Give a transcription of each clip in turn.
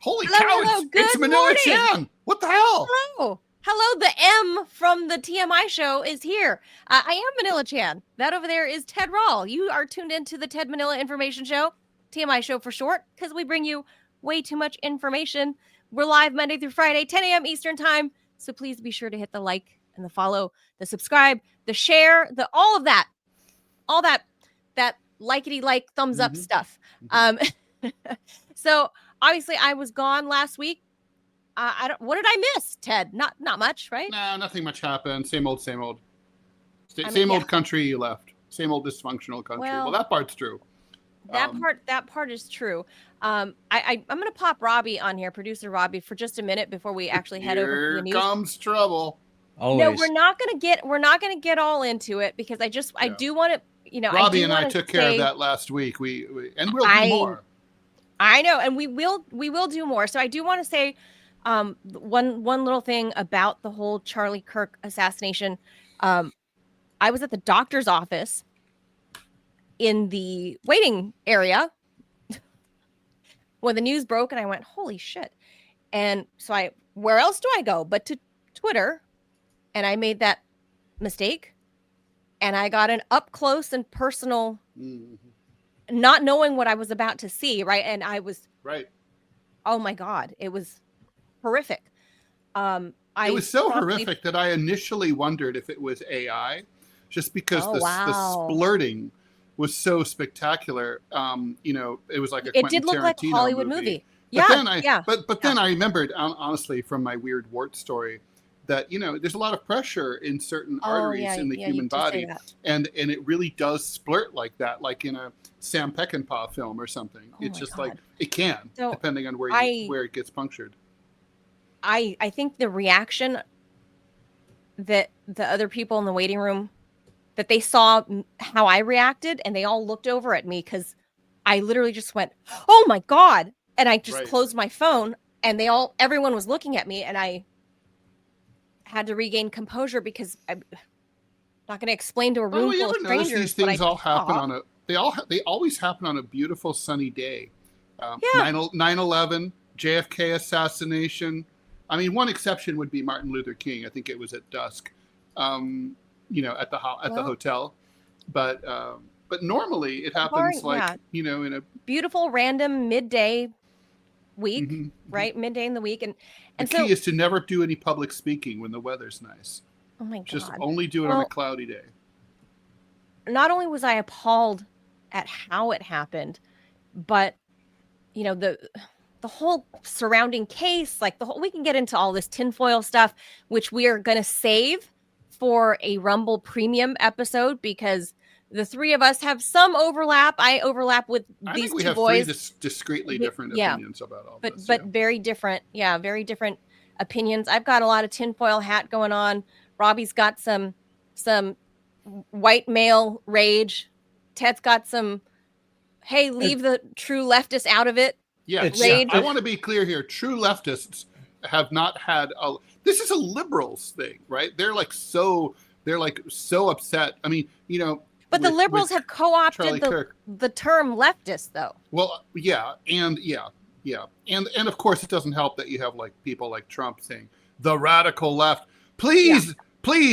Holy Hello, cow! hello, It's good Manila morning. Chan. What the hell? Hello, the M from the TMI show is here. I am Manila Chan. That over there is Ted Rall. You are tuned into the Ted Manila Information Show, TMI show for short, because we bring you way too much information. We're live Monday through Friday, 10 a.m. Eastern time. So please be sure to hit the like and the follow, the subscribe, the share, the all of that, that likety-like thumbs up stuff. So obviously I was gone last week. I don't. What did I miss, Ted? Not much, right? Nah, nothing much happened. Same old, same old. Same old country you left. Same old dysfunctional country. Well, that part's true. That part is true. I'm gonna pop Robbie on here, producer Robbie, for just a minute before we actually head over to the news. Here comes trouble. Always. No, we're not gonna get all into it because I do want to, Robbie and I took care of that last week. We and we'll do more. I know, and we will do more. So I do want to say one little thing about the whole Charlie Kirk assassination. I was at the doctor's office in the waiting area when the news broke, and I went, holy shit. And so where else do I go but to Twitter? And I made that mistake, and I got an up close and personal, not knowing what I was about to see. Right. And I was oh my God, it was horrific. It was so horrific that I initially wondered if it was AI, just because the splurting was so spectacular. It was like a Quentin did look Tarantino like a Hollywood movie. But then I remembered, honestly, from my weird wart story, that there's a lot of pressure in certain arteries in the human body, and it really does splurt like that, like in a Sam Peckinpah film or something. It's just God. Like it can, depending on where it gets punctured. I think the reaction that the other people in the waiting room, that they saw how I reacted, and they all looked over at me because I literally just went, oh my God. And I just closed my phone, and everyone was looking at me, and I had to regain composure because I'm not going to explain to a room full of strangers. These things all happen they always happen on a beautiful sunny day. 9/11, JFK assassination. I mean, one exception would be Martin Luther King. I think it was at dusk, at the hotel. But normally it happens in a beautiful random midday week, right? Midday in the week. And the key is to never do any public speaking when the weather's nice. Oh my God. Just only do it on a cloudy day. Not only was I appalled at how it happened, but the whole surrounding case, like we can get into all this tinfoil stuff, which we are going to save for a Rumble premium episode because the three of us have some overlap. I overlap with these two boys. Three discreetly different opinions about all this. But very different. Yeah, very different opinions. I've got a lot of tinfoil hat going on. Robbie's got some white male rage. Ted's got some, hey, leave the true leftists out of it. Yeah, I want to be clear here. True leftists have not had this is a liberals thing, right? They're so upset. I mean, but the liberals have co-opted the term leftist, though. Well, and of course it doesn't help that you have people like Trump saying the radical left. Please,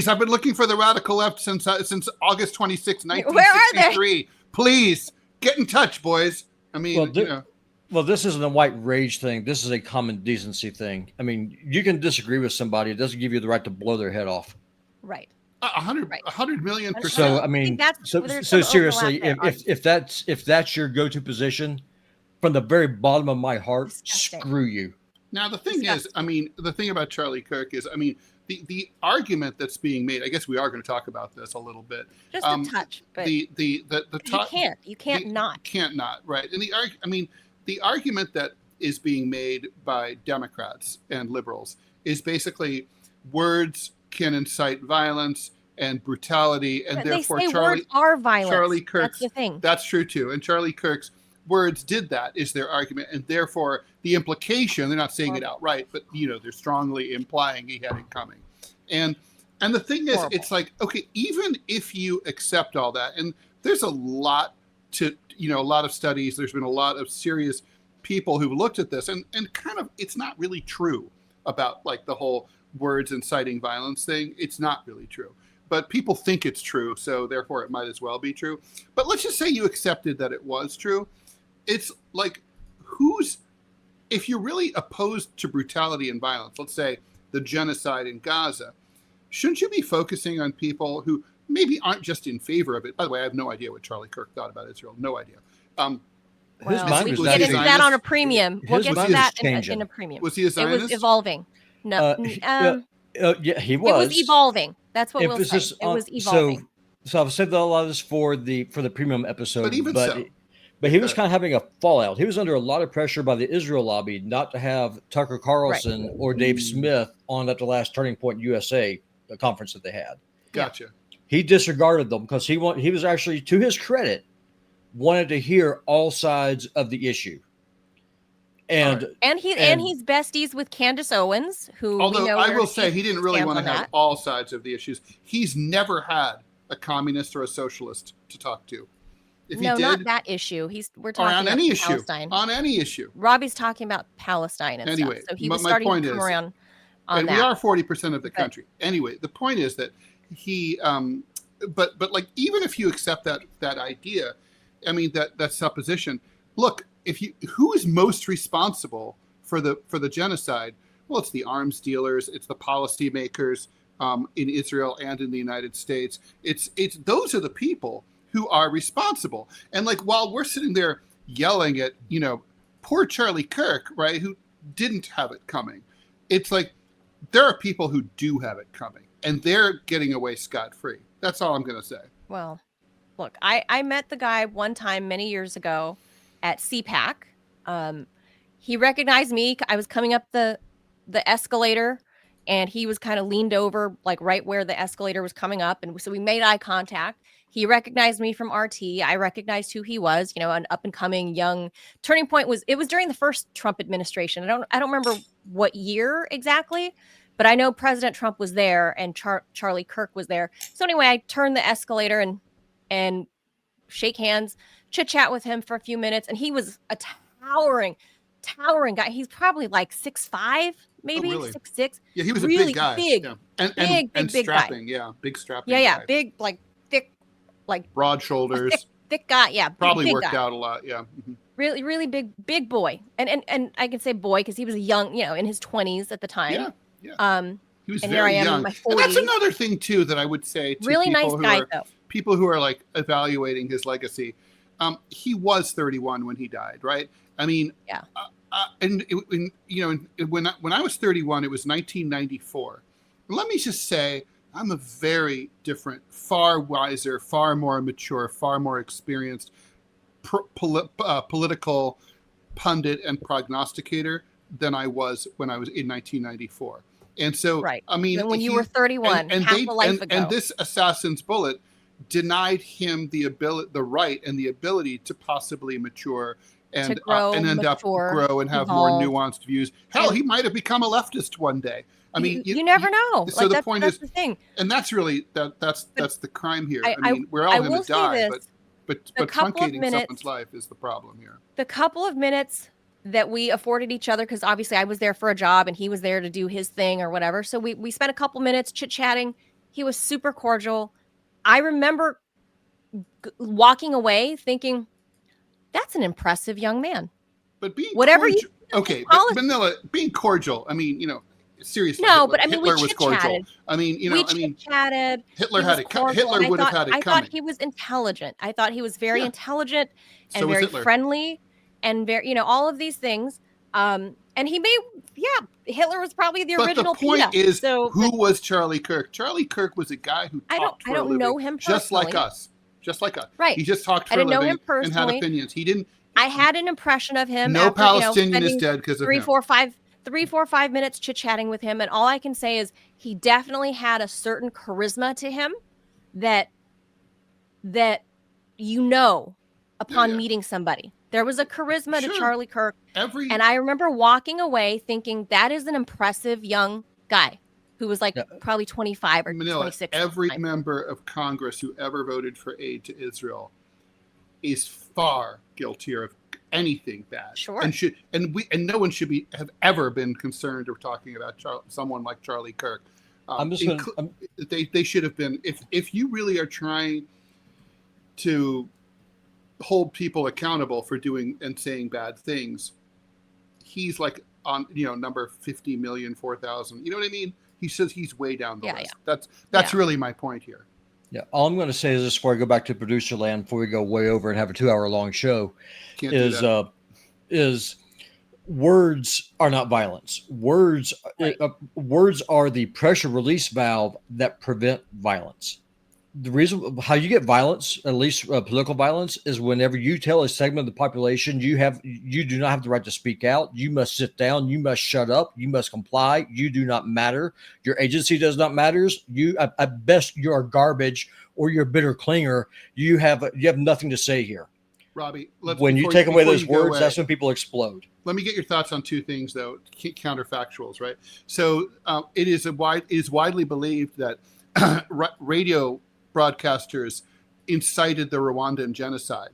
I've been looking for the radical left since August 26, 1963. Where are they? Please get in touch, boys. I mean, Well, this isn't a white rage thing. This is a common decency thing. I mean, you can disagree with somebody. It doesn't give you the right to blow their head off. Right. 100 million %. So, I mean, so seriously, if that's your go-to position, from the very bottom of my heart, screw you. Now, the thing is, I mean, the thing about Charlie Kirk is, I mean, the argument that's being made, I guess we are going to talk about this a little bit. Just a touch, but you can't not, right? And the argument that is being made by Democrats and liberals is basically words can incite violence and brutality, and therefore words are violence. Charlie Kirk's, that's the thing. That's true too. And Charlie Kirk's words did that, is their argument, and therefore the implication, they're not saying it outright, but they're strongly implying he had it coming. And the thing is, it's like, okay, even if you accept all that, and there's a lot to a lot of studies, there's been a lot of serious people who looked at this and kind of, it's not really true about like the whole words inciting violence thing. It's not really true, but people think it's true. So therefore it might as well be true. But let's just say you accepted that it was true. It's like, if you're really opposed to brutality and violence, let's say the genocide in Gaza, shouldn't you be focusing on people who maybe aren't just in favor of it? By the way, I have no idea what Charlie Kirk thought about Israel. No idea. Well, we can get into that on a premium. We'll get to that in a premium. Was he a Zionist? It was evolving. No, yeah, he was. It was evolving. That's what we'll say. It was evolving. So I've saved a lot of this for the premium episode. But he was kind of having a fallout. He was under a lot of pressure by the Israel lobby not to have Tucker Carlson or Dave Smith on at the last Turning Point USA conference that they had. Gotcha. He disregarded them because he was actually, to his credit, wanted to hear all sides of the issue. And he's besties with Candace Owens, who, although I will say he didn't really want to have all sides of the issues. He's never had a communist or a socialist to talk to. Not that issue. We're talking on about any Palestine. On any issue. Robbie's talking about Palestine and anyway, stuff. So he was starting to come around on that. We are 40% of the country. Anyway, the point is that he, but like, even if you accept that idea, I mean, that supposition, look, who is most responsible for the genocide? Well, it's the arms dealers, it's the policymakers in Israel and in the United States. It's those are the people who are responsible. And like, while we're sitting there yelling at, poor Charlie Kirk, right, who didn't have it coming, it's like, there are people who do have it coming, and they're getting away scot-free. That's all I'm going to say. Well, look, I met the guy one time many years ago at CPAC. He recognized me. I was coming up the escalator, and he was kind of leaned over, like right where the escalator was coming up. And so we made eye contact. He recognized me from RT. I recognized who he was, an up and coming young Turning Point. It was during the first Trump administration. I don't remember what year exactly, but I know President Trump was there and Charlie Kirk was there. So anyway, I turned the escalator and shake hands, chit chat with him for a few minutes. And he was a towering guy. He's probably like 6'5", maybe 6'6". Yeah, he was really a big guy. Big, yeah. And big strapping. Guy. Yeah, big strapping. Yeah, guy. big, like thick, like broad shoulders. Thick guy. Yeah, probably big worked guy. out a lot. Yeah. Mm-hmm. Really big boy. And I can say boy because he was young, in his 20s at the time. Yeah. He was and very here I am young. in my 40s. And that's another thing too that I would say to really nice guy though. People who are like evaluating his legacy. He was 31 when he died, right? I mean, yeah. When I was 31, it was 1994. Let me just say, I'm a very different, far wiser, far more mature, far more experienced political pundit and prognosticator than I was when I was in 1994. And so, right. I mean, when you were 31, half a life ago. And this assassin's bullet denied him the right and the ability to possibly mature and grow and have evolve. More nuanced views. Hell, he might have become a leftist one day. I mean, you never know. So the point is, the thing. And that's really that's the crime here. I mean, we're all going to die, but truncating someone's life is the problem here. The couple of minutes that we afforded each other, because obviously I was there for a job and he was there to do his thing or whatever. So we spent a couple minutes chit-chatting. He was super cordial. I remember walking away thinking, that's an impressive young man. But being whatever cordial, but Manila, being cordial, I mean, seriously. No, Hitler, but I mean, Hitler we was cordial. I mean, chatted. Hitler had it. Hitler would have had it coming. I thought he was intelligent. I thought he was very intelligent and very friendly and very, all of these things. And he Hitler was probably the original. But the point is, who was Charlie Kirk? Charlie Kirk was a guy who talked for a living. I don't know him personally. Just like us. Right. He just talked for a living and had opinions. He didn't. I had an impression of him. No Palestinian is dead because of him. 3, 4, 5 minutes chit-chatting with him. And all I can say is he definitely had a certain charisma to him that upon meeting somebody. There was a charisma to Charlie Kirk. And I remember walking away thinking that is an impressive young guy who was probably 25 or 26. Every member of Congress who ever voted for aid to Israel is far guiltier anything bad. Sure. And no one should have ever been concerned or talking about someone like Charlie Kirk. They should have been. If you really are trying to hold people accountable for doing and saying bad things, he's like on number 50 million 4,000. You know what I mean? He says he's way down the list. That's really my point here. Yeah, all I'm going to say is this before I go back to producer land, before we go way over and have a 2-hour long show, is words are not violence. Words are the pressure release valve that prevent violence. The reason how you get violence, at least political violence, is whenever you tell a segment of the population you do not have the right to speak out. You must sit down. You must shut up. You must comply. You do not matter. Your agency does not matter. You at best you are garbage or you're a bitter clinger. You have nothing to say here. Robbie, when you take away those words, that's when people explode. Let me get your thoughts on two things, though, counterfactuals, right? So it is widely believed that radio broadcasters incited the Rwandan genocide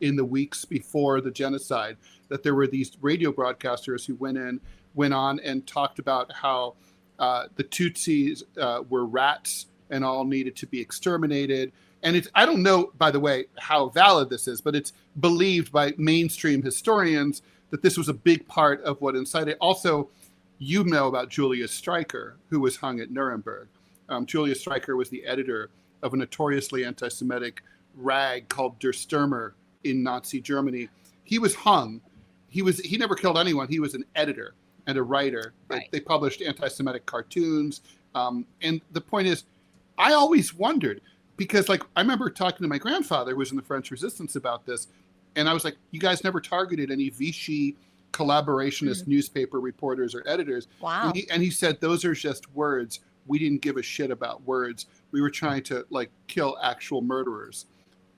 in the weeks before the genocide, that there were these radio broadcasters who went on and talked about how the Tutsis were rats and all needed to be exterminated. And I don't know, by the way, how valid this is, but it's believed by mainstream historians that this was a big part of what incited. Also, you know about Julius Streicher, who was hung at Nuremberg. Julius Streicher was the editor of a notoriously anti-Semitic rag called Der Stürmer in Nazi Germany. He was hung. He never killed anyone. He was an editor and a writer. Right. They published anti-Semitic cartoons. And the point is, I always wondered, because I remember talking to my grandfather, who was in the French Resistance, about this, and I was like, you guys never targeted any Vichy collaborationist newspaper reporters or editors. Wow. And he said, those are just words. We didn't give a shit about words. We were trying to kill actual murderers.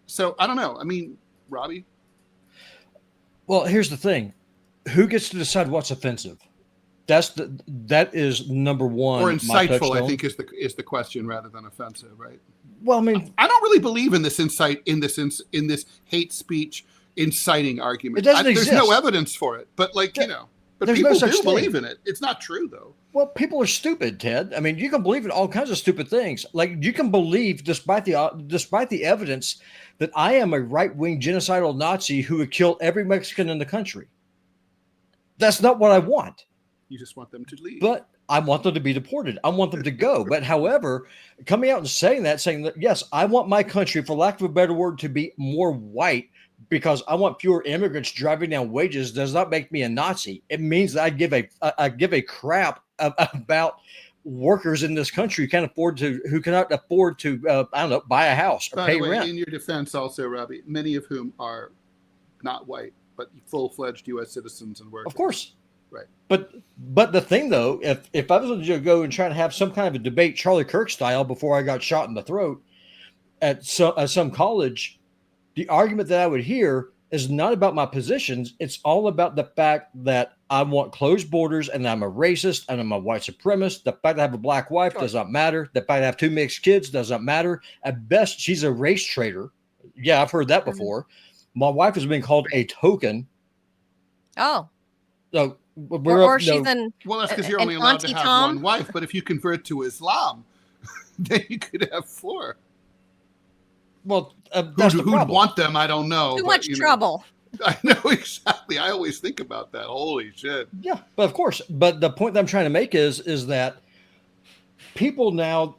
So I don't know. I mean, Robbie? Well, here's the thing. Who gets to decide what's offensive? That is number one. Or insightful, I think, is the question rather than offensive, right? Well, I mean, I don't really believe in this insight, in this hate speech inciting argument. It doesn't exist. There's no evidence for it, but but people do believe in it. It's not true, though. Well, people are stupid, Ted. I mean, you can believe in all kinds of stupid things. You can believe, despite the evidence, that I am a right-wing genocidal Nazi who would kill every Mexican in the country. That's not what I want. You just want them to leave. But I want them to be deported. I want them to go. But however, coming out and saying that, yes, I want my country, for lack of a better word, to be more white because I want fewer immigrants driving down wages, does not make me a Nazi. It means that I give a crap about workers in this country who cannot afford to buy a house or pay rent. In your defense, also, Robbie, many of whom are not white but full-fledged U.S. citizens and workers. Of course. Right. But the thing, though, if I was going to go and try to have some kind of a debate Charlie Kirk style before I got shot in the throat at some college, the argument that I would hear is not about my positions. It's all about the fact that I want closed borders and I'm a racist and I'm a white supremacist. The fact that I have a black wife does not matter. The fact that I have 2 mixed kids does not matter. At best, she's a race traitor. Yeah, I've heard that before. My wife has been called a token. Oh. So she's that's because you're only allowed to have one wife. But if you convert to Islam, then you could have 4. Well, who'd want them? I don't know. Too much trouble. I know exactly. I always think about that. Holy shit. Yeah, but of course. But the point that I'm trying to make is that people now,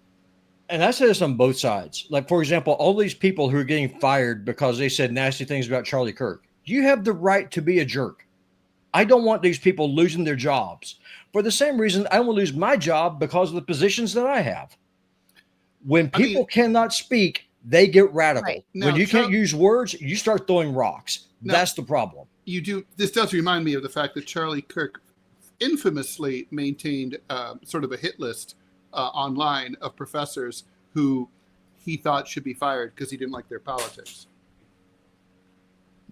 and I say this on both sides. For example, all these people who are getting fired because they said nasty things about Charlie Kirk. You have the right to be a jerk. I don't want these people losing their jobs. For the same reason, I will lose my job because of the positions that I have. When people cannot speak, they get radical. Right. When you can't use words, you start throwing rocks. That's the problem. You do. This does remind me of the fact that Charlie Kirk infamously maintained sort of a hit list online of professors who he thought should be fired because he didn't like their politics.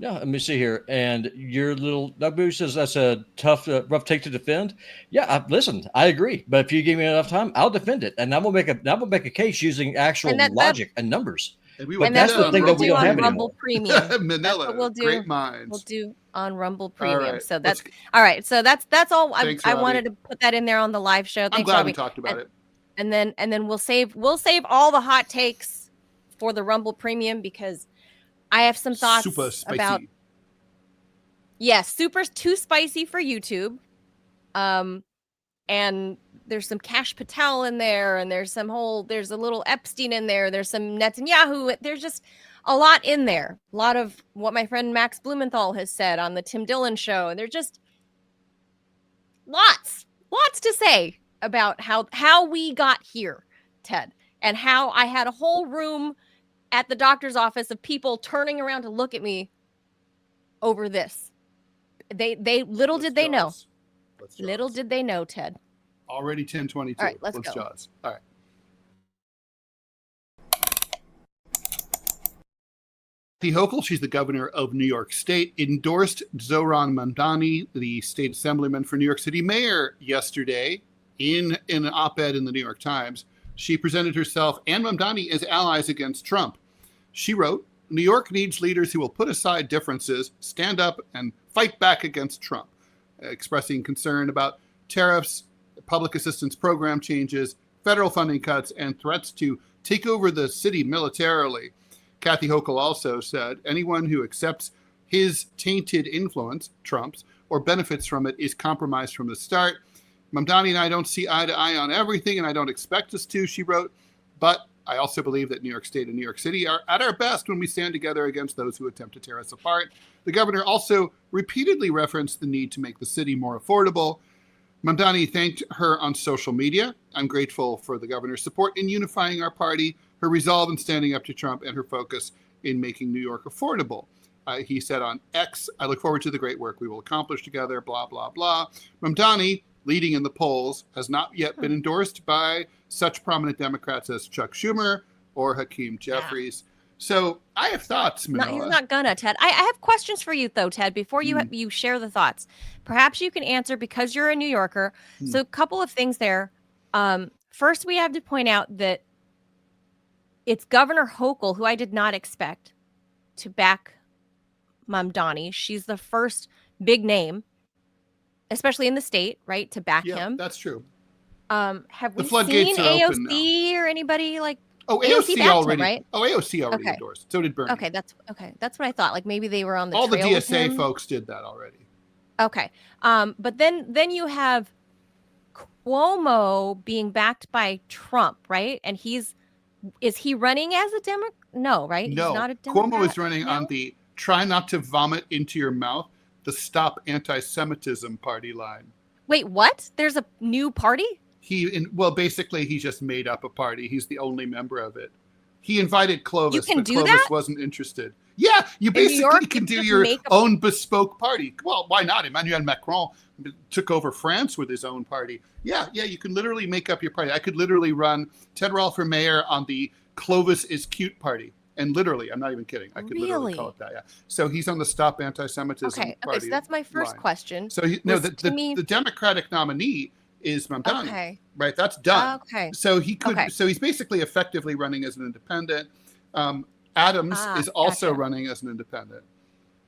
Yeah, let me see here. And your little Doug says that's a tough, rough take to defend. Yeah, listen, I agree. But if you give me enough time, I'll defend it, and I will make a case using actual logic and numbers. But that's the thing that we don't have anymore. Premium. Manila, we'll do. Great minds. on Rumble Premium. Right. So that's all right. So that's all. Thanks, I wanted to put that in there on the live show. Thanks, I'm glad Robbie. we talked about it. And then we'll save all the hot takes for the Rumble Premium, because I have some thoughts Super spicy. about. Yes, super too spicy for YouTube. And there's some Kash Patel in there, and there's a little Epstein in there. There's some Netanyahu. There's just a lot in there. A lot of what my friend Max Blumenthal has said on the Tim Dillon show. And there's just lots to say about how we got here, Ted, and how I had a whole room at the doctor's office of people turning around to look at me over this. Little did they know, Ted. Already 10:22. All right, let's go. Jaws. All right. Hochul, she's the governor of New York State, endorsed Zohran Mamdani, the state assemblyman for New York City mayor, yesterday in an op-ed in the New York Times. She presented herself and Mamdani as allies against Trump. She wrote, "New York needs leaders who will put aside differences, stand up, and fight back against Trump," expressing concern about tariffs, public assistance program changes, federal funding cuts, and threats to take over the city militarily. Kathy Hochul also said, "Anyone who accepts his tainted influence, Trump's, or benefits from it is compromised from the start. Mamdani and I don't see eye to eye on everything, and I don't expect us to," she wrote, "but I also believe that New York State and New York City are at our best when we stand together against those who attempt to tear us apart." The governor also repeatedly referenced the need to make the city more affordable. Mamdani thanked her on social media. "I'm grateful for the governor's support in unifying our party, her resolve in standing up to Trump, and her focus in making New York affordable." He said on X, "I look forward to the great work we will accomplish together, blah, blah, blah." Mamdani, leading in the polls, has not yet been endorsed by such prominent Democrats as Chuck Schumer or Hakeem Jeffries. So I have thoughts, Manila. He's not gonna, Ted. I have questions for you, though, Ted, before you share the thoughts. Perhaps you can answer, because you're a New Yorker. So a couple of things there. First, we have to point out that it's Governor Hochul, who I did not expect to back Mamdani. She's the first big name, especially in the state, right, to back him. That's true. Have we seen AOC or anybody like? Oh, AOC already, right? Oh, AOC already endorsed. So did Bernie. Okay, that's what I thought. Like maybe they were on the all trail the DSA with him. folks did that already. Okay, but then you have Cuomo being backed by Trump, right? And is he running as a Democrat? No, right? No, he's not a Democrat. Cuomo is running on the "try not to vomit into your mouth," the Stop Anti-Semitism party line. Wait, what? There's a new party? Basically, he just made up a party. He's the only member of it. He invited Clovis, but Clovis wasn't interested. Yeah, you basically can do your own bespoke party. Well, why not? Emmanuel Macron took over France with his own party. Yeah, you can literally make up your party. I could literally run Ted Rall for mayor on the Clovis is cute party. And literally, I'm not even kidding. I could literally call it that. Yeah. So he's on the Stop Anti-Semitism party. Okay, so that's my first question. So the Democratic nominee is Mamdani, right? That's done. Okay. So he could. So he's basically effectively running as an independent. Adams is also running as an independent,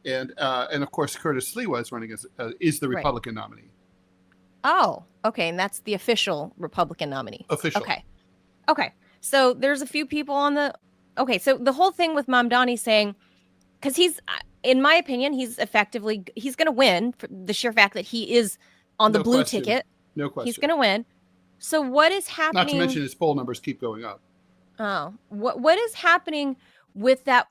and of course Curtis Lee was running is the Republican nominee. Oh, okay, and that's the official Republican nominee. Official. Okay. So there's a few people on the. Okay, so the whole thing with Mamdani saying, because he's, in my opinion, he's going to win for the sheer fact that he is on the blue ticket. No question. He's going to win. So what is happening? Not to mention his poll numbers keep going up. Oh, what is happening with that?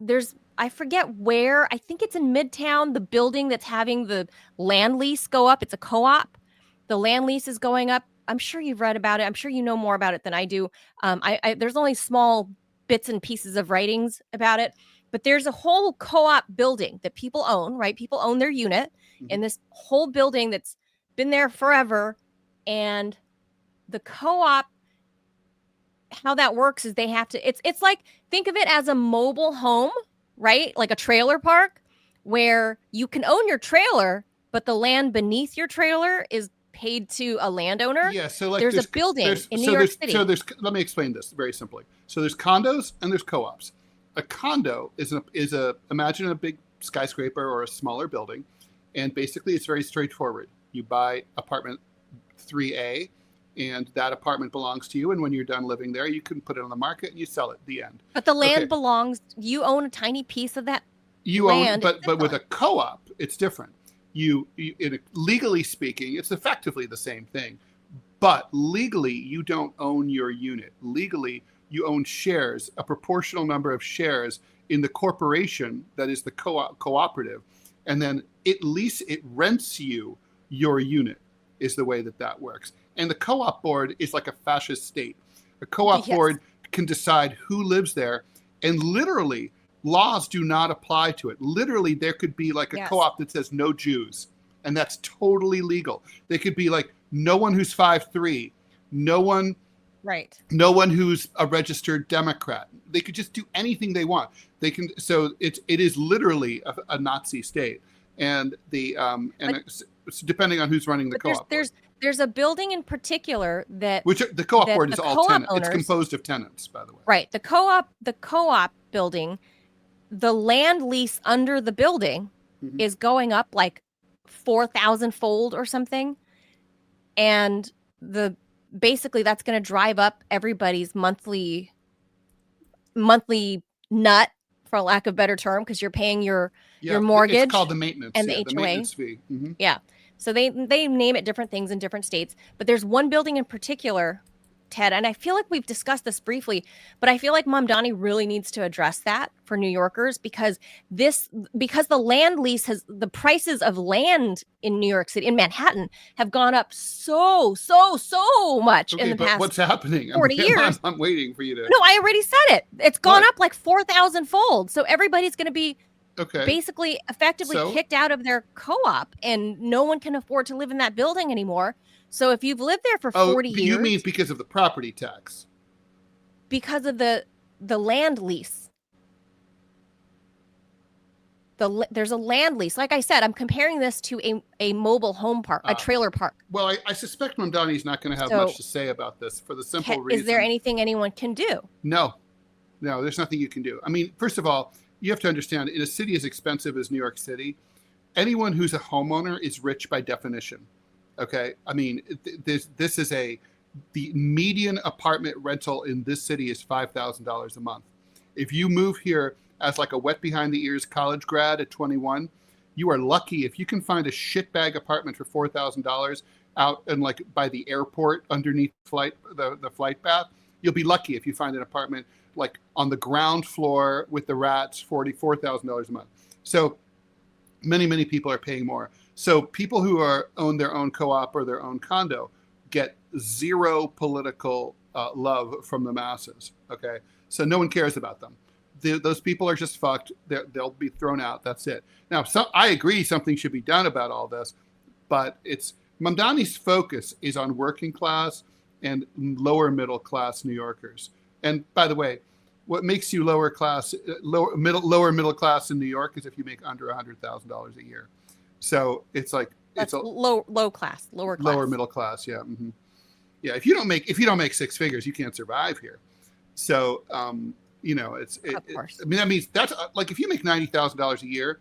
I forget where. I think it's in Midtown, the building that's having the land lease go up. It's a co-op. The land lease is going up. I'm sure you've read about it. I'm sure you know more about it than I do. There's only small bits and pieces of writings about it, but there's a whole co-op building that people own, right? People own their unit in this whole building that's been there forever. And the co-op, how that works is they have to, it's like, think of it as a mobile home, right? Like a trailer park where you can own your trailer, but the land beneath your trailer is paid to a landowner. Yeah, so like there's a building in New York City. So let me explain this very simply. So there's condos and there's co-ops. A condo is imagine a big skyscraper or a smaller building. And basically, it's very straightforward. You buy apartment 3A, and that apartment belongs to you. And when you're done living there, you can put it on the market and you sell it. The end. But the land belongs. You own a tiny piece of that. You land own, but with a co-op, it's different. Legally speaking, it's effectively the same thing. But legally, you don't own your unit. Legally, you own shares, a proportional number of shares in the corporation that is the cooperative. And then it rents you your unit is the way that works. And the co-op board is like a fascist state. A co-op board can decide who lives there, and literally laws do not apply to it. Literally, there could be like a co-op that says no Jews, and that's totally legal. They could be like no one who's 5'3", no one who's a registered Democrat. They could just do anything they want. They can. So it is literally a Nazi state, and it's depending on who's running the co-op. There's a building in particular which the co-op board is all tenants. It's composed of tenants, by the way. Right. The co-op building, the land lease under the building is going up like 4,000 fold or something, and basically that's going to drive up everybody's monthly nut, for lack of a better term, because you're paying your mortgage. It's called the maintenance and the HOA. The maintenance fee. Mm-hmm. Yeah. So they name it different things in different states, but there's one building in particular, Ted, and I feel like we've discussed this briefly, but I feel like Mamdani really needs to address that for New Yorkers, because the land lease the prices of land in New York City, in Manhattan, have gone up so much in the past. What's happening? 40 years. I'm waiting for you to. No, I already said it. It's gone up like 4,000 fold. So everybody's going to be basically effectively kicked out of their co-op, and no one can afford to live in that building anymore. So if you've lived there for 40 years... You mean because of the property tax? Because of the land lease. There's a land lease. Like I said, I'm comparing this to a mobile home park, a trailer park. Well, I suspect Mamdani's not going to have much to say about this for the simple reason... Is there anything anyone can do? No, there's nothing you can do. I mean, first of all, you have to understand, in a city as expensive as New York City, anyone who's a homeowner is rich by definition. Okay, I mean, the median apartment rental in this city is $5,000 a month. If you move here as like a wet behind the ears college grad at 21, you are lucky if you can find a shitbag apartment for $4,000 out and like by the airport underneath the flight path. You'll be lucky if you find an apartment like on the ground floor with the rats, $44,000 a month. So many people are paying more. So people who own their own co-op or their own condo get zero political love from the masses. Okay, so no one cares about them. Those people are just fucked. They'll be thrown out. That's it. Now, I agree something should be done about all this, but Mamdani's focus is on working class and lower middle class New Yorkers. And by the way, what makes you lower middle class in New York is if you make under $100,000 a year. So it's like that's lower class. Lower middle class, yeah. Mm-hmm. Yeah, if you don't make six figures, you can't survive here. So of course. I mean, that means that's like if you make $90,000 a year,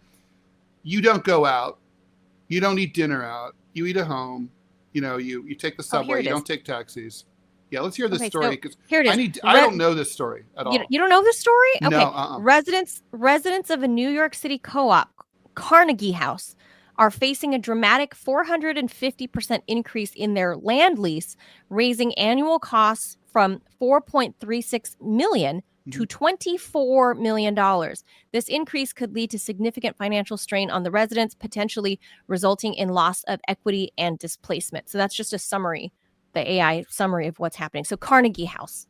you don't go out, you don't eat dinner out, you eat at home, you take the subway, you don't take taxis. Yeah, let's hear this story because here it is. I don't know this story at all. You don't know this story? Okay. No. Residents of a New York City co-op, Carnegie House, are facing a dramatic 450% increase in their land lease, raising annual costs from $4.36 million to $24 million. This increase could lead to significant financial strain on the residents, potentially resulting in loss of equity and displacement. So that's just a summary, the AI summary of what's happening. So Carnegie House.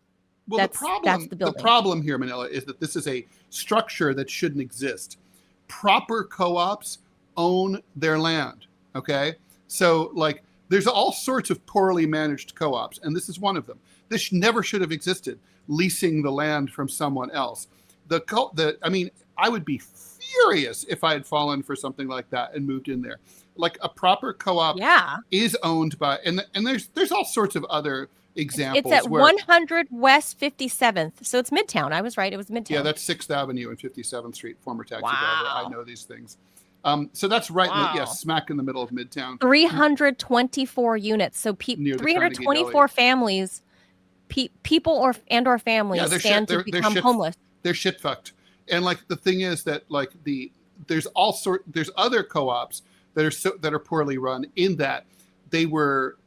Well, that's the building. The problem here, Manila, is that this is a structure that shouldn't exist. Proper co-ops own their land. Okay, so like there's all sorts of poorly managed co-ops, and this is one of them. This never should have existed. Leasing the land from someone else. I would be furious if I had fallen for something like that and moved in there. Like a proper co-op is owned by, and there's all sorts of other examples. It's at 100 West 57th, so it's Midtown. I was right; it was Midtown. Yeah, that's 6th Avenue and 57th Street. Former taxi driver, I know these things. So that's right, Wow. smack in the middle of Midtown. 324 units. So 324 families, people or families stand to become homeless. They're shit fucked. And like the thing is that like there's other co-ops that are poorly run in that they were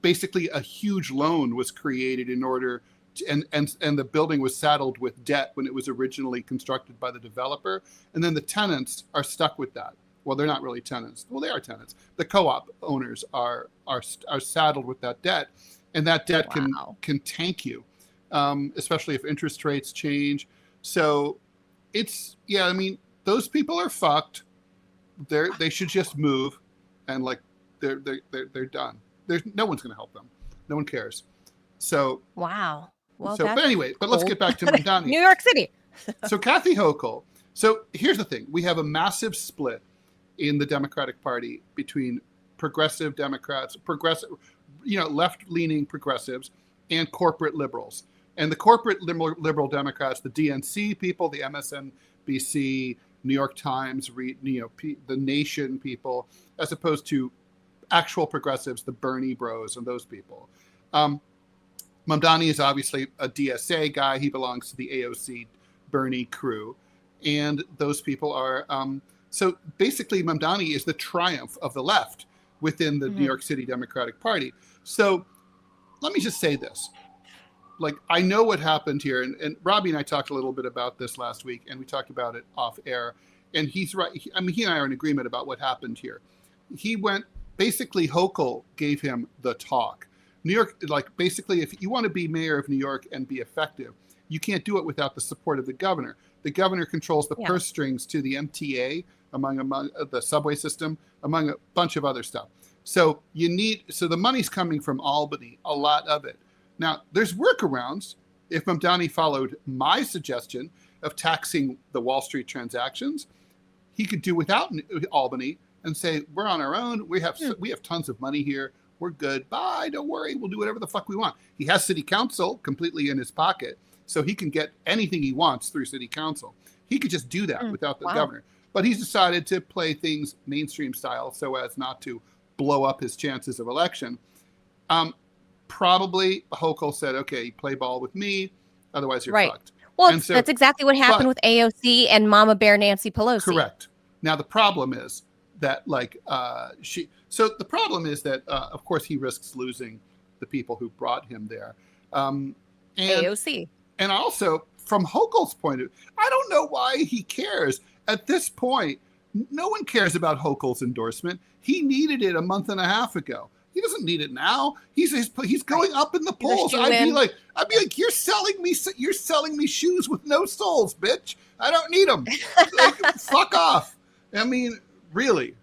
basically a huge loan was created in order to, and the building was saddled with debt when it was originally constructed by the developer, and then the tenants are stuck with that. Well, they're not really tenants. Well, they are tenants. The co-op owners are saddled with that debt, and that debt can tank you, especially if interest rates change. So it's I mean, those people are fucked. They should just move, and like they're done. No one's going to help them. No one cares. So wow. Well, but anyway, let's get back to Mamdani. New York City. So Kathy Hochul. So here's the thing: we have a massive split in the Democratic Party between progressive Democrats, left-leaning progressives, and corporate liberals. And the corporate liberal Democrats, the DNC people, the MSNBC, New York Times, the Nation people, as opposed to actual progressives, the Bernie bros and those people. Mamdani is obviously a DSA guy. He belongs to the AOC Bernie crew. And those people are, so basically Mamdani is the triumph of the left within the New York City Democratic Party. So let me just say this. Like, I know what happened here, and Robbie and I talked a little bit about this last week, and we talked about it off air, and he's right. He and I are in agreement about what happened here. Basically Hochul gave him the talk. New York, like, basically, if you want to be mayor of New York and be effective, you can't do it without the support of the governor. The governor controls the purse strings to the MTA, among the subway system, among a bunch of other stuff. So the money's coming from Albany, a lot of it. Now, there's workarounds. If Mamdani followed my suggestion of taxing the Wall Street transactions, he could do without Albany and say, we're on our own. We have tons of money here. We're good. Bye. Don't worry. We'll do whatever the fuck we want. He has city council completely in his pocket, so he can get anything he wants through city council. He could just do that without the governor. But he's decided to play things mainstream style so as not to blow up his chances of election. Probably Hochul said, okay, play ball with me, otherwise you're fucked. Well, that's exactly what happened with AOC and Mama Bear Nancy Pelosi. Correct. Now, the problem is that, of course, he risks losing the people who brought him there. AOC. And also, from Hochul's point of view, I don't know why he cares. At this point, no one cares about Hochul's endorsement. He needed it a month and a half ago. He doesn't need it now. He's going up in the polls. I'd be like, you're selling me shoes with no soles, bitch. I don't need them. Fuck off. I mean, really.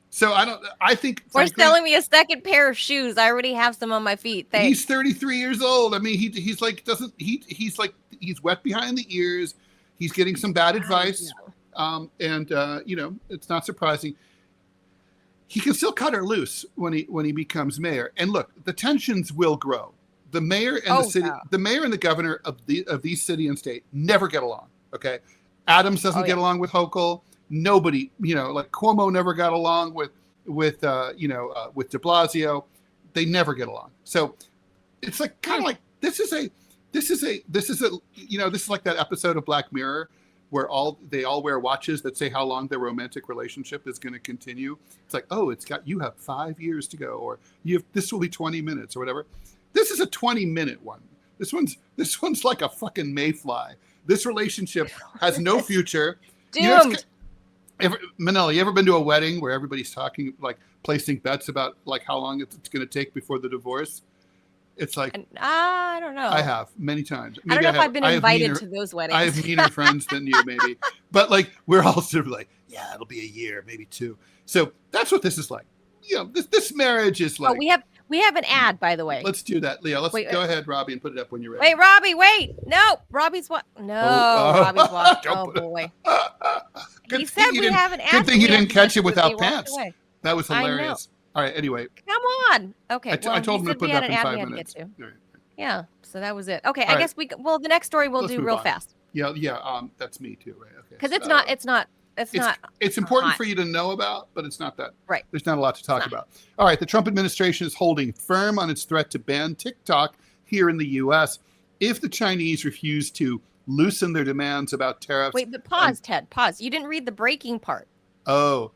So I think selling me a second pair of shoes. I already have some on my feet. Thanks. He's 33 years old. I mean, he's wet behind the ears. He's getting some bad advice. It's not surprising. He can still cut her loose when he becomes mayor. And look, the tensions will grow. The mayor and the mayor and the governor of these city and state never get along. Okay, Adams doesn't get along with Hochul. Nobody, like Cuomo never got along with de Blasio. They never get along. So it's like kind of like this is like that episode of Black Mirror where they all wear watches that say how long their romantic relationship is going to continue. It's like, you have 5 years to go, or this will be 20 minutes or whatever. This is a 20-minute one. This one's like a fucking mayfly. This relationship has no future. Doomed. Manila, you ever been to a wedding where everybody's talking, like placing bets about like how long it's going to take before the divorce? It's like, I don't know. I have many times. Maybe I don't know if I've been invited to those weddings. I have meaner friends than you, maybe. But like, we're all sort of like, yeah, it'll be a year, maybe 2. So that's what this is like. This marriage is like. Oh, we have an ad, by the way. Let's do that, Leah. Go ahead, Robbie, and put it up when you're ready. Wait, Robbie, wait. No, Robbie's what? No, Robbie's what? Oh, boy. He said we have an ad. Good thing you didn't catch it without pants. That was hilarious. All right, anyway. Come on. Okay. I told him to put it up in 5 minutes. Yeah, so that was it. Okay, I guess the next story we'll do real fast. Yeah, that's me too, right? Okay. Because it's It's important hot. for you to know about, but it's not that. Right. There's not a lot to talk about. All right. The Trump administration is holding firm on its threat to ban TikTok here in the U.S. if the Chinese refuse to loosen their demands about tariffs. Wait, but pause, Ted. Pause. You didn't read the breaking part. Oh.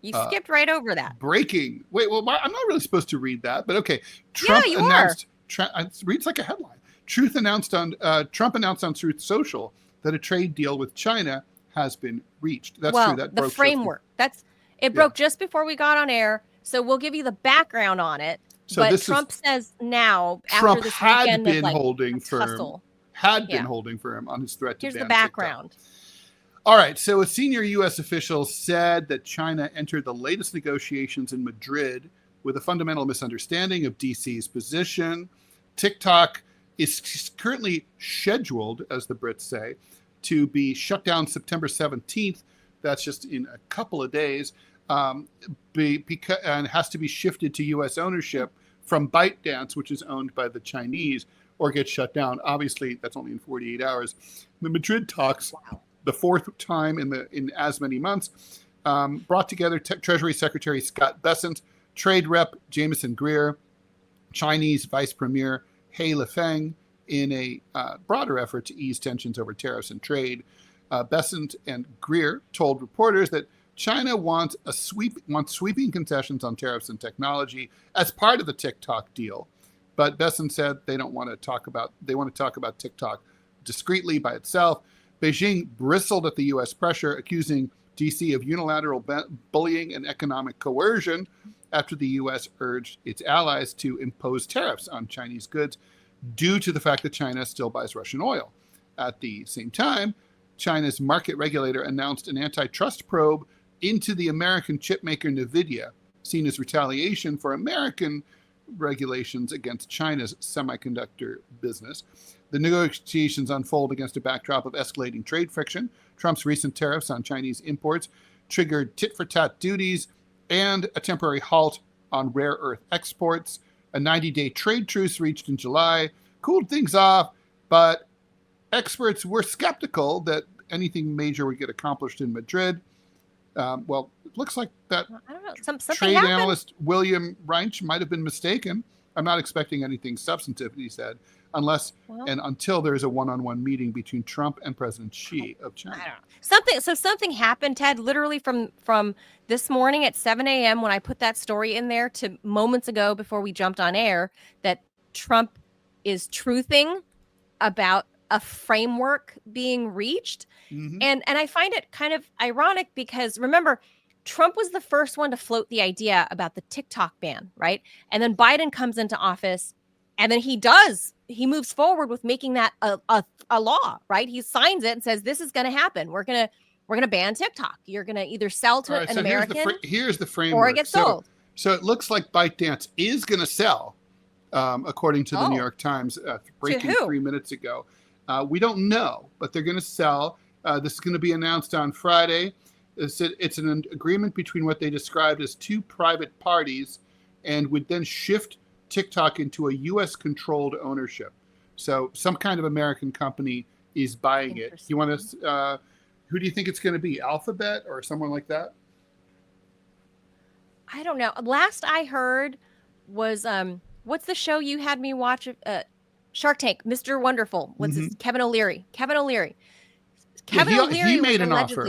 You skipped right over that. Breaking. Wait, well, I'm not really supposed to read that, but okay. Trump announced. It reads like a headline. Trump announced on Truth Social that a trade deal with China has been reached. That's true. That the framework. Broke just before we got on air. So we'll give you the background on it. So but Trump says now, Trump after this had weekend been of holding firm. Been holding firm on his threat to ban TikTok. Here's the background. All right, so a senior U.S. official said that China entered the latest negotiations in Madrid with a fundamental misunderstanding of D.C.'s position. TikTok is currently scheduled, as the Brits say, to be shut down September 17th. That's just in a couple of days, and has to be shifted to U.S. ownership from ByteDance, which is owned by the Chinese, or get shut down. Obviously, that's only in 48 hours. The Madrid talks. Wow. The fourth time in as many months, brought together Treasury Secretary Scott Bessent, Trade Rep Jameson Greer, Chinese Vice Premier He Lifeng in a broader effort to ease tensions over tariffs and trade. Bessent and Greer told reporters that China wants sweeping concessions on tariffs and technology as part of the TikTok deal, but Bessent said they want to talk about TikTok discreetly by itself. Beijing bristled at the U.S. pressure, accusing D.C. of unilateral bullying and economic coercion after the U.S. urged its allies to impose tariffs on Chinese goods due to the fact that China still buys Russian oil. At the same time, China's market regulator announced an antitrust probe into the American chipmaker NVIDIA, seen as retaliation for American regulations against China's semiconductor business. The negotiations unfold against a backdrop of escalating trade friction. Trump's recent tariffs on Chinese imports triggered tit-for-tat duties and a temporary halt on rare earth exports. A 90-day trade truce reached in July cooled things off, but experts were skeptical that anything major would get accomplished in Madrid. It looks like that trade analyst William Reinsch might have been mistaken. I'm not expecting anything substantive, he said, unless and until there is a one-on-one meeting between Trump and President Xi of China. I don't know. Something happened, Ted, literally from this morning at 7 a.m. when I put that story in there to moments ago before we jumped on air, that Trump is truthing about a framework being reached. Mm-hmm. And I find it kind of ironic because, remember, Trump was the first one to float the idea about the TikTok ban, right? And then Biden comes into office, and then he moves forward with making that a law, right? He signs it and says, this is going to happen. We're going to ban TikTok. You're going to either sell to an American here's the framework. Or it gets sold. So it looks like ByteDance is going to sell, according to the New York Times, breaking 3 minutes ago. We don't know, but they're going to sell. This is going to be announced on Friday. It's an agreement between what they described as two private parties, and would then shift TikTok into a U.S.-controlled ownership. So some kind of American company is buying it. You want to? Who do you think it's going to be? Alphabet or someone like that? I don't know. Last I heard was what's the show you had me watch? Shark Tank, Mr. Wonderful. What's his? Kevin O'Leary. He made an offer.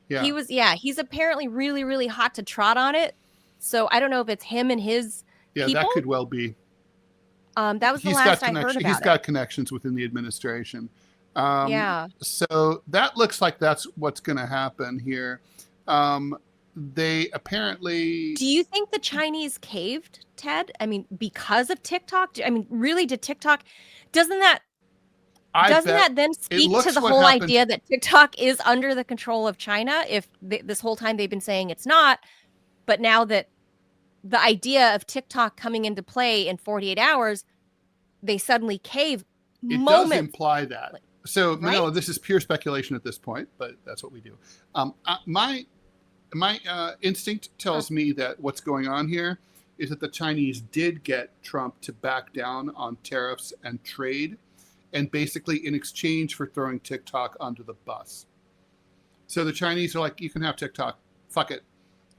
Yeah. He's apparently really, really hot to trot on it. So I don't know if it's him and his people. That could well be. That was the last I heard about He's got connections within the administration. Yeah. So that looks like that's what's going to happen here. They apparently... Do you think the Chinese caved, Ted? I mean, because of TikTok? Really, did TikTok... Doesn't that then speak to the whole idea that TikTok is under the control of China? If this whole time they've been saying it's not, but now that the idea of TikTok coming into play in 48 hours, they suddenly cave. It does imply that. So, right? Manila, this is pure speculation at this point, but that's what we do. My instinct tells me that what's going on here is that the Chinese did get Trump to back down on tariffs and trade, and basically in exchange for throwing TikTok onto the bus. So the Chinese are like, you can have TikTok. Fuck it.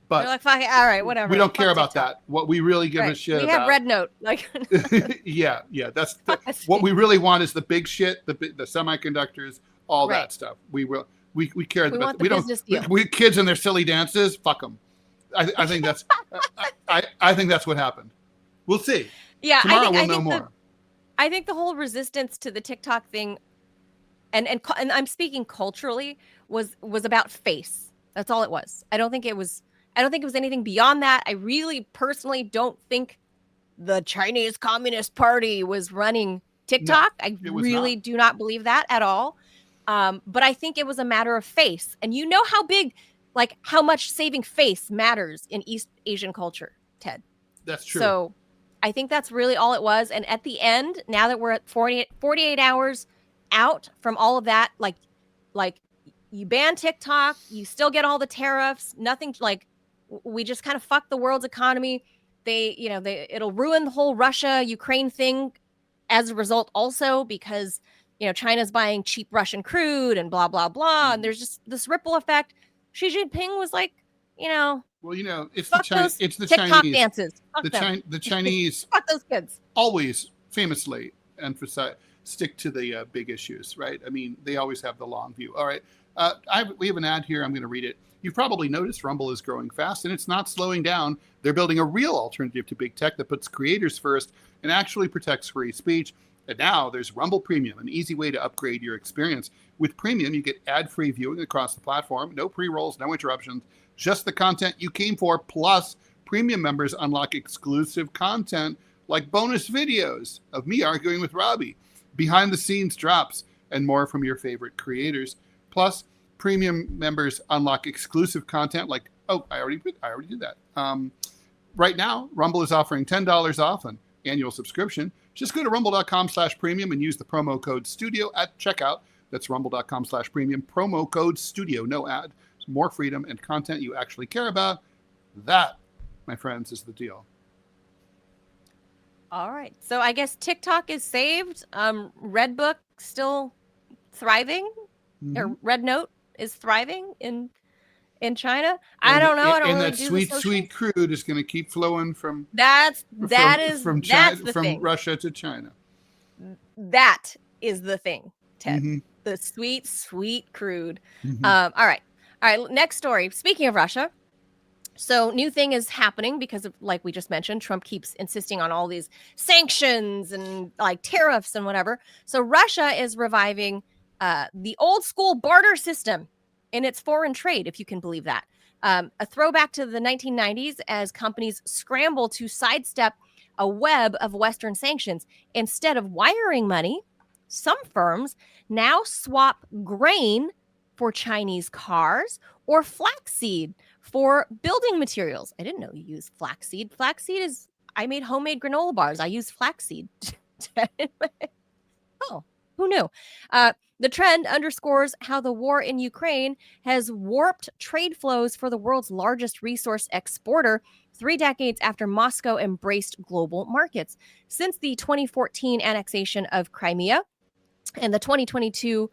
But they're like, fuck it. All right, whatever. We don't Fuck care about TikTok. that. What we really give a shit about. We have Red Note. Like, yeah. That's what we really want is the big shit, the semiconductors, all that stuff. We care about. We don't. We kids and their silly dances. Fuck them. I think that's. I think that's what happened. We'll see. Yeah, tomorrow we'll know more. I think the whole resistance to the TikTok thing, and I'm speaking culturally, was about face. That's all it was. I don't think it was anything beyond that. I really personally don't think the Chinese Communist Party was running TikTok. No, I really do not believe that at all. But I think it was a matter of face. And you know how big, like how much saving face matters in East Asian culture, Ted. That's true. So I think that's really all it was. And at the end, now that we're at 48 hours out from all of that, like you ban TikTok, you still get all the tariffs, nothing, like we just kind of fuck the world's economy. It'll ruin the whole Russia-Ukraine thing as a result also, because, China's buying cheap Russian crude and blah, blah, blah. And there's just this ripple effect. Xi Jinping was like, well, it's the Chinese. It's the TikTok Chinese dances. The Chinese fuck those kids. Always famously stick to the big issues, right? I mean, they always have the long view. All right. We have an ad here. I'm going to read it. You've probably noticed Rumble is growing fast, and it's not slowing down. They're building a real alternative to big tech that puts creators first and actually protects free speech. And now there's Rumble Premium, an easy way to upgrade your experience. With Premium, you get ad-free viewing across the platform, no pre-rolls, no interruptions, just the content you came for. Plus, Premium members unlock exclusive content like bonus videos of me arguing with Robbie, behind-the-scenes drops, and more from your favorite creators. Plus, Premium members unlock exclusive content like, I already did that. Right now, Rumble is offering $10 off an annual subscription. Just go to rumble.com/premium and use the promo code STUDIO at checkout. That's rumble.com/premium, promo code STUDIO, no ad. More freedom and content you actually care about. That, my friends, is the deal. All right. So I guess TikTok is saved. Redbook still thriving. Mm-hmm. Or Red Note is thriving in China. I don't know. I don't really do the sweet crude is going to keep flowing from Russia to China. That is the thing, Ted. Mm-hmm. The sweet crude. Mm-hmm. All right. Next story. Speaking of Russia, so new thing is happening because of, like we just mentioned, Trump keeps insisting on all these sanctions and like tariffs and whatever. So Russia is reviving the old school barter system in its foreign trade, if you can believe that. A throwback to the 1990s as companies scramble to sidestep a web of Western sanctions. Instead of wiring money, some firms now swap grain for Chinese cars or flaxseed for building materials. I didn't know you use flaxseed. Flaxseed is, I made homemade granola bars. I use flaxseed. Oh, who knew? The trend underscores how the war in Ukraine has warped trade flows for the world's largest resource exporter 3 decades after Moscow embraced global markets. Since the 2014 annexation of Crimea and the 2022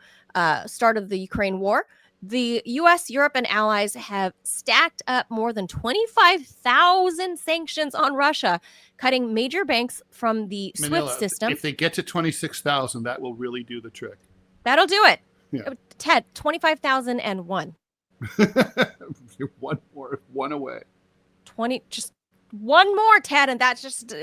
start of the Ukraine war, the U.S., Europe, and allies have stacked up more than 25,000 sanctions on Russia, cutting major banks from the SWIFT system. If they get to 26,000, that will really do the trick. That'll do it. Yeah. Ted, 25,001. one away. 20, just one more, Ted, and that's just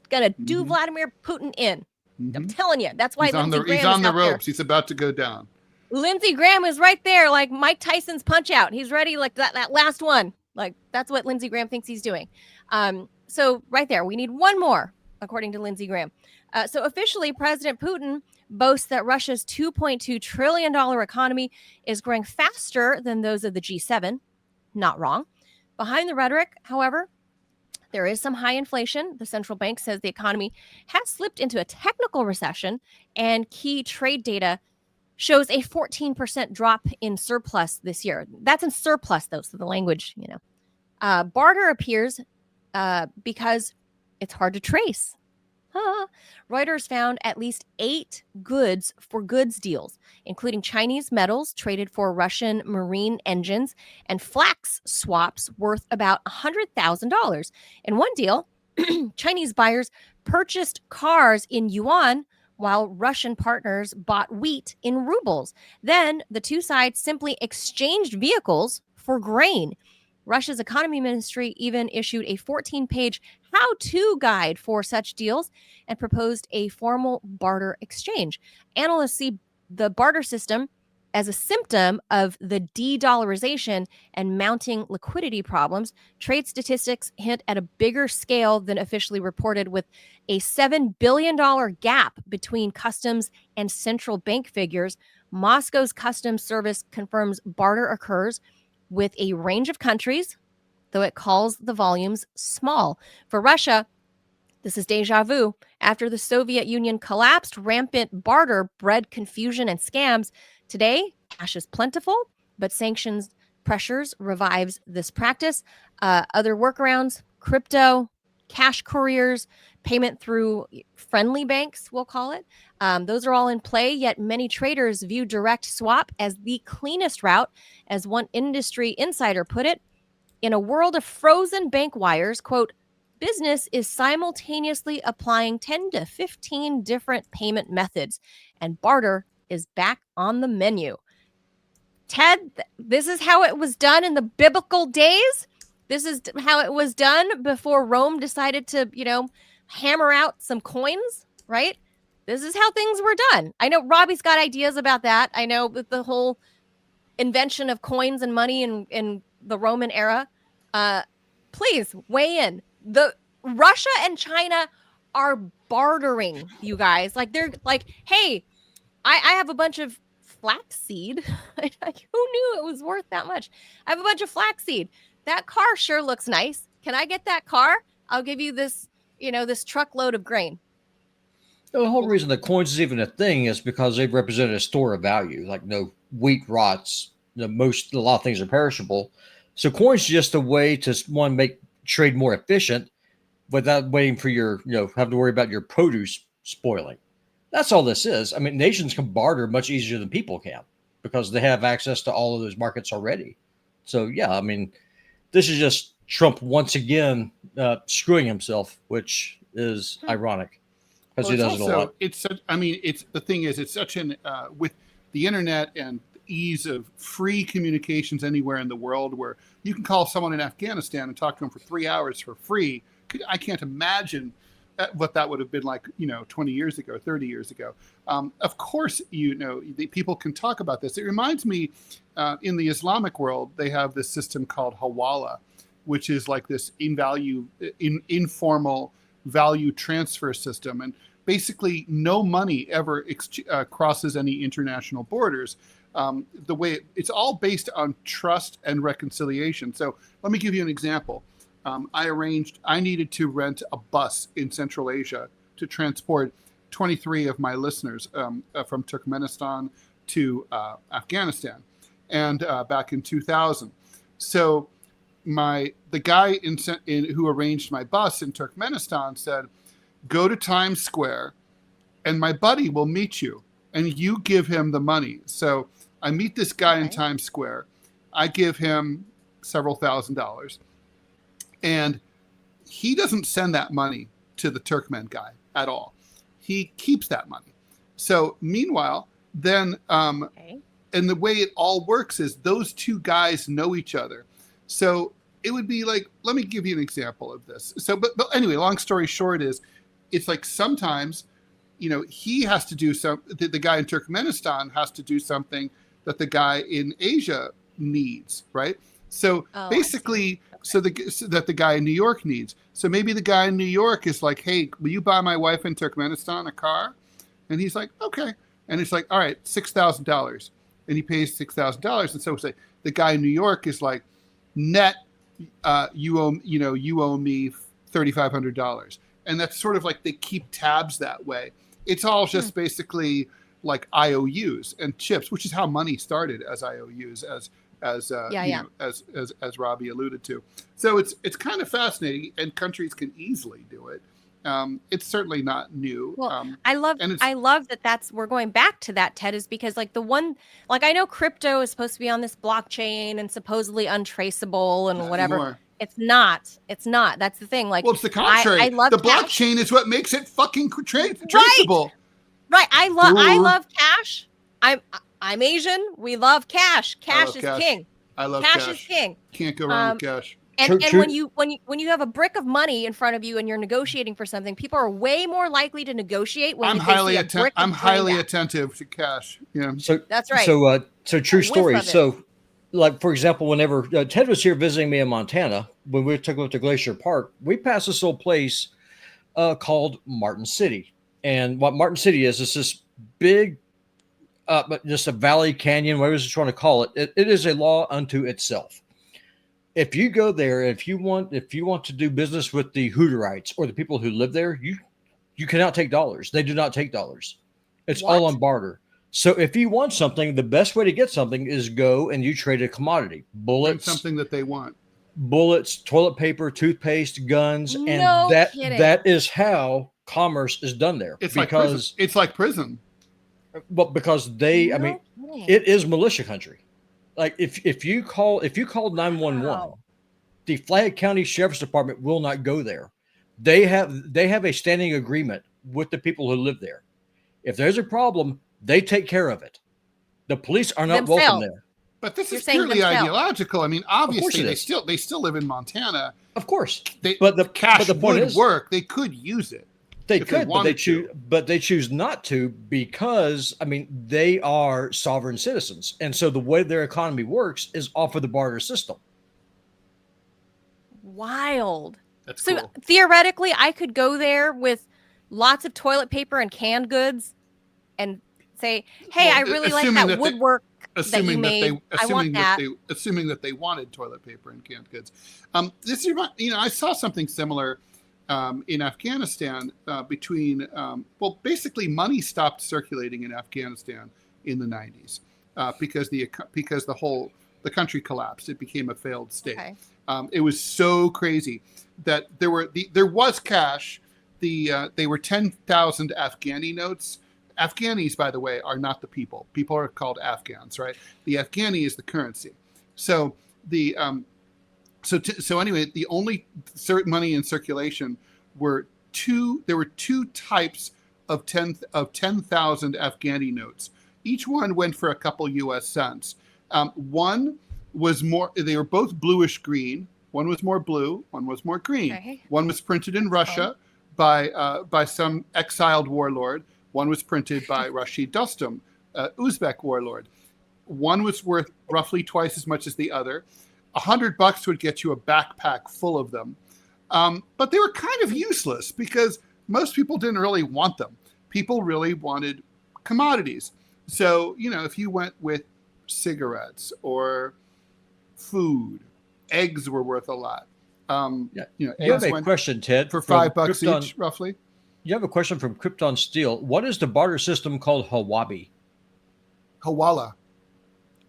gonna do Vladimir Putin in. Mm-hmm. I'm telling you, that's why he's on the ropes. He's about to go down. Lindsey Graham is right there, like Mike Tyson's Punch Out. He's ready, like that last one. Like that's what Lindsey Graham thinks he's doing. So right there, we need one more, according to Lindsey Graham. So officially, President Putin boasts that Russia's $2.2 trillion economy is growing faster than those of the G7. Not wrong. Behind the rhetoric, however, there is some high inflation. The central bank says the economy has slipped into a technical recession, and key trade data shows a 14% drop in surplus this year. That's in surplus, though, so the language, barter appears because it's hard to trace. Reuters found at least 8 goods for goods deals, including Chinese metals traded for Russian marine engines and flax swaps worth about $100,000. In one deal, Chinese buyers purchased cars in yuan while Russian partners bought wheat in rubles. Then the two sides simply exchanged vehicles for grain. Russia's economy ministry even issued a 14-page how-to guide for such deals and proposed a formal barter exchange. Analysts see the barter system as a symptom of the de-dollarisation and mounting liquidity problems. Trade statistics hint at a bigger scale than officially reported, with a $7 billion gap between customs and central bank figures. Moscow's customs service confirms barter occurs with a range of countries, though it calls the volumes small. For Russia, this is deja vu. After the Soviet Union collapsed, rampant barter bred confusion and scams. Today, cash is plentiful, but sanctions pressures revives this practice. Other workarounds, crypto, cash couriers, payment through friendly banks, we'll call it. Those are all in play, yet many traders view direct swap as the cleanest route. As one industry insider put it, in a world of frozen bank wires, quote, business is simultaneously applying 10 to 15 different payment methods, and barter is back on the menu. Ted, this is how it was done in the biblical days. This is how it was done before Rome decided to, hammer out some coins, right? This is how things were done. I know Robbie's got ideas about that. I know that the whole invention of coins and money in the Roman era. Please weigh in. The Russia and China are bartering, you guys. Like, they're like, hey, I have a bunch of flaxseed. Like, who knew it was worth that much? I have a bunch of flaxseed. That car sure looks nice. Can I get that car? I'll give you this, this truckload of grain. The whole reason the coins is even a thing is because they represent a store of value. Like, wheat rots. A lot of things are perishable. So coins is just a way to make trade more efficient without waiting for your, having to worry about your produce spoiling. That's all this is. I mean, nations can barter much easier than people can because they have access to all of those markets already. So yeah, I mean, this is just Trump once again screwing himself, which is ironic because he does it a lot. The thing is, it's such an with the internet and ease of free communications anywhere in the world, where you can call someone in Afghanistan and talk to them for 3 hours for free. I can't imagine what that would have been like, 20 years ago, 30 years ago. Of course, the people can talk about this. It reminds me, in the Islamic world, they have this system called hawala, which is like this informal value transfer system. And basically no money ever crosses any international borders. The way it's all based on trust and reconciliation. So let me give you an example. I needed to rent a bus in Central Asia to transport 23 of my listeners from Turkmenistan to Afghanistan, and back in 2000. So the guy who arranged my bus in Turkmenistan said, go to Times Square and my buddy will meet you and you give him the money. So I meet this guy in Times Square. I give him several $1,000s. And he doesn't send that money to the Turkmen guy at all. He keeps that money. So meanwhile, then, and the way it all works is those two guys know each other. So it would be like, let me give you an example of this. So, but anyway, long story short is, it's like sometimes, he has to do the guy in Turkmenistan has to do something that the guy in Asia needs, right? So basically, that the guy in New York needs. So maybe the guy in New York is like, hey, will you buy my wife in Turkmenistan a car? And he's like, okay. And it's like, all right, $6,000. And he pays $6,000. And so say the guy in New York is like, net, you owe me $3,500. And that's sort of like they keep tabs that way. It's all just basically like IOUs and chips, which is how money started as IOUs, as Robbie alluded to. So it's kind of fascinating, and countries can easily do it. It's certainly not new. Well, I love that we're going back to that, Ted, is because like I know crypto is supposed to be on this blockchain and supposedly untraceable and whatever. Anymore. It's not. That's the thing. Like, well, it's the contrary. I love the cash. blockchain is what makes it fucking traceable. Right. I love cash. I'm Asian. We love cash. Cash is king. I love cash. Cash is king. Can't go wrong with cash. And when you have a brick of money in front of you and you're negotiating for something, people are way more likely to negotiate when I'm highly attentive to cash. Yeah. So that's right. So true story. So, like for example, whenever Ted was here visiting me in Montana, when we took him to Glacier Park, we passed this little place called Martin City. And what Martin City is this big, but just a valley canyon, whatever you want to call it. It is a law unto itself. If you go there, if you want to do business with the Hutterites or the people who live there, you cannot take dollars. They do not take dollars. It's all on barter. So if you want something, the best way to get something is go and you trade a commodity. Bullets, something that they want. Bullets, toilet paper, toothpaste, guns, and that is how commerce is done there. It's like prison. But because it is militia country. Like if you call 911, the Flayette County Sheriff's Department will not go there. They have a standing agreement with the people who live there. If there's a problem, they take care of it. The police are not welcome there. But this is purely ideological. I mean, obviously they still live in Montana. Of course. But the cash would work. They could use it. They could, but they choose not to because, I mean, they are sovereign citizens. And so the way their economy works is off of the barter system. Wild. That's so cool. Theoretically, I could go there with lots of toilet paper and canned goods and say, hey, I really like that woodwork that you made. I want that. Assuming that they wanted toilet paper and canned goods. I saw something similar in Afghanistan between, basically money stopped circulating in Afghanistan in the 90s because the country collapsed. It became a failed state. Okay. It was so crazy that there was cash. They were 10,000 Afghani notes. Afghanis, by the way, are not the people. People are called Afghans, right? The Afghani is the currency. So anyway, the only money in circulation were two types of 10,000 Afghani notes. Each one went for a couple US cents. One was more, they were both bluish green. One was more blue, one was more green. Okay. One was printed in Russia by some exiled warlord. One was printed by Rashid Dostum, Uzbek warlord. One was worth roughly twice as much as the other. $100 would get you a backpack full of them. But they were kind of useless because most people didn't really want them. People really wanted commodities. So, if you went with cigarettes or food, eggs were worth a lot. You have a question, Ted. For $5 each, roughly. You have a question from Krypton Steel. What is the barter system called Hawabi? Hawala.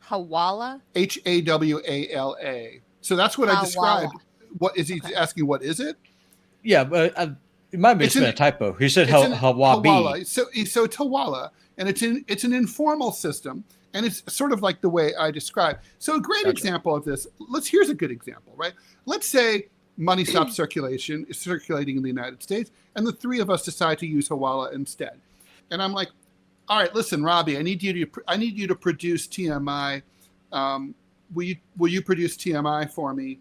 Hawala? Hawala. So that's what I described. What is he asking? What is it? Yeah, but it might have been a typo. He said Hawabi. Hawala. So it's Hawala, and it's an informal system, and it's sort of like the way I described. So a great example of this. Here's a good example, right? Let's say money stops circulating in the United States, and the three of us decide to use Hawala instead. And I'm like, all right, listen, Robbie, I need you to produce TMI. Will you produce TMI for me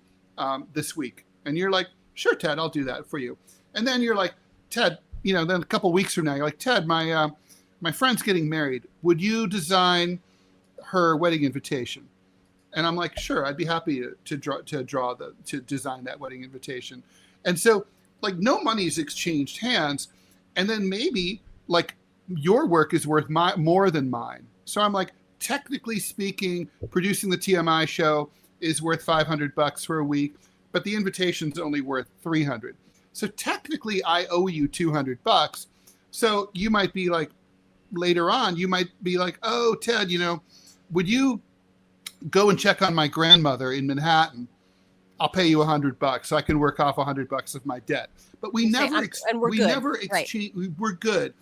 this week? And you're like, sure, Ted, I'll do that for you. And then you're like, Ted, then a couple weeks from now, you're like, Ted, my friend's getting married. Would you design her wedding invitation? And I'm like, sure, I'd be happy to design that wedding invitation. And so, like, no money's exchanged hands, and then maybe like your work is worth more than mine. So I'm like, technically speaking, producing the TMI show is worth $500 for a week, but the invitation's only worth $300. So technically, I owe you $200. So you might be like, later on, you might be like, oh, Ted, would you go and check on my grandmother in Manhattan? I'll pay you $100 so I can work off $100 of my debt. But we never exchange. We're good.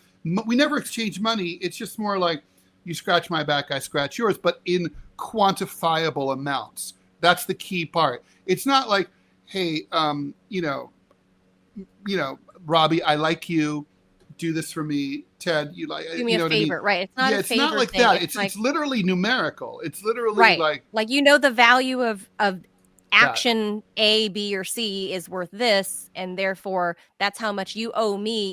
We never exchange money. It's just more like you scratch my back, I scratch yours, but in quantifiable amounts. That's the key part. It's not like, hey, Robbie, I like you. Do this for me. Ted, you like, do me a favor, right? It's not a favor. It's not like thing. that. It's literally numerical. It's literally right. like the value of action A, B, or C is worth this, and therefore that's how much you owe me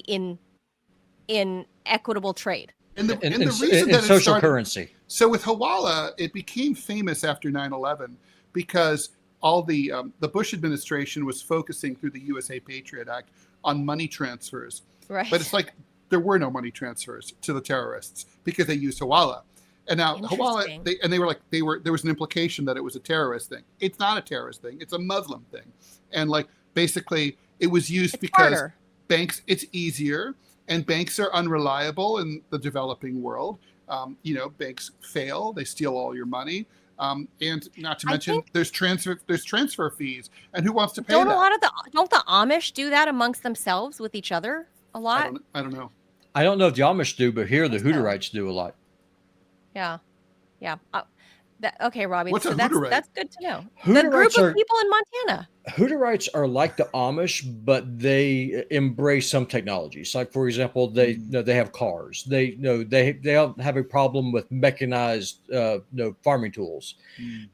in equitable trade. And the reason that social currency. So with Hawala, it became famous after 9/11 because all the Bush administration was focusing through the USA Patriot Act on money transfers. Right. But it's like there were no money transfers to the terrorists because they used Hawala. And now Hawala, there was an implication that it was a terrorist thing. It's not a terrorist thing. It's a Muslim thing. And like basically it was used because banks, it's easier, and banks are unreliable in the developing world. Banks fail, they steal all your money. And not to mention there's transfer fees. And who wants to pay that? Don't the Amish do that amongst themselves with each other a lot? I don't know. I don't know if the Amish do, but here the Hutterites do a lot. Yeah. Okay, Robbie. What's that's good to know. The Hutterites group of people in Montana. Hutterites are like the Amish, but they embrace some technologies. Like for example, they have cars. They don't have a problem with mechanized farming tools,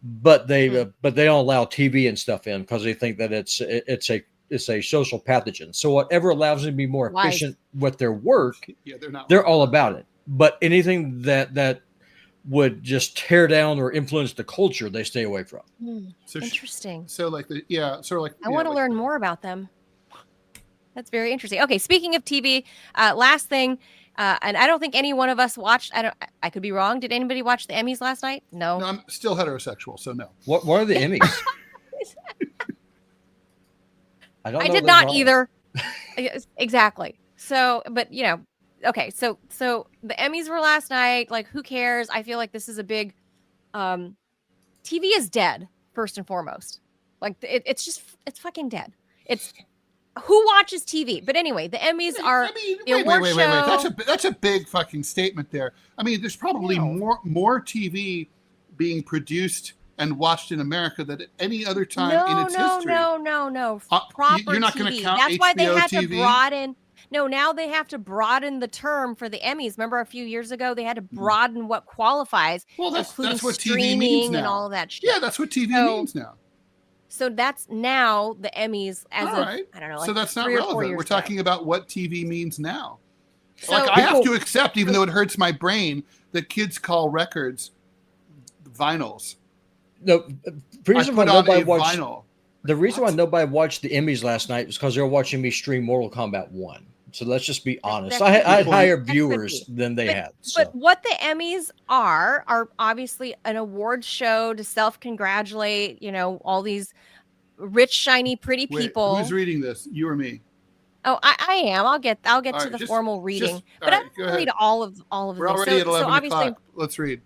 but they don't allow TV and stuff in because they think that it's a social pathogen. So whatever allows them to be more efficient with their work, they're all about it. But anything that would just tear down or influence the culture, they stay away from. So interesting. I want to learn more about them. That's very interesting. Okay, speaking of TV, last thing, and I don't think any one of us watched. I could be wrong. Did anybody watch the Emmys last night? No, I'm still heterosexual, so no. What are the Emmys? I did not either. Exactly. So, but okay, so the Emmys were last night. Like, who cares? I feel like this is a big TV is dead, first and foremost. Like it's fucking dead. It's who watches TV? But anyway, the Emmys are the award show. That's a big fucking statement there. I mean, there's probably more TV being produced and watched in America than at any other time in its history. No. Proper you're not TV. going to count That's HBO why they had TV? to broaden. No, now they have to broaden the term for the Emmys. Remember a few years ago, they had to broaden what qualifies, including that's what streaming TV means now. and all of that shit. Yeah, that's what TV means now. So that's now the Emmys as I don't know. Like so that's not 3 or 4 relevant. years We're talking about what TV means now. So I have to accept, even though it hurts my brain, that kids call records vinyls. No, the reason why nobody watched the Emmys last night was because they were watching me stream Mortal Kombat 1. So let's just be honest. I had higher viewers than they had. So. But what the Emmys are obviously an award show to self-congratulate, all these rich, shiny, pretty people. Who's reading this? You or me? Oh, I am. I'll get to the formal reading. But I'm going to read all of them. We're already at 11 o'clock. Let's read.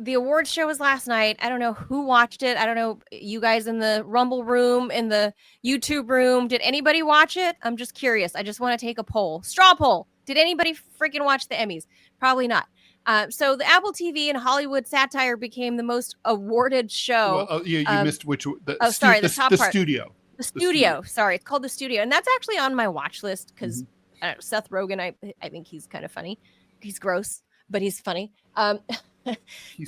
The award show was last night. I don't know who watched it. I don't know, you guys in the Rumble room, in the YouTube room. Did anybody watch it? I'm just curious. I just want to take a poll. Straw poll. Did anybody freaking watch the Emmys? Probably not. So the Apple TV and Hollywood satire became the most awarded show. Well, you missed which. The top part. Studio. The studio. Sorry, it's called The Studio. And that's actually on my watch list because Seth Rogen, I think he's kind of funny. He's gross, but he's funny.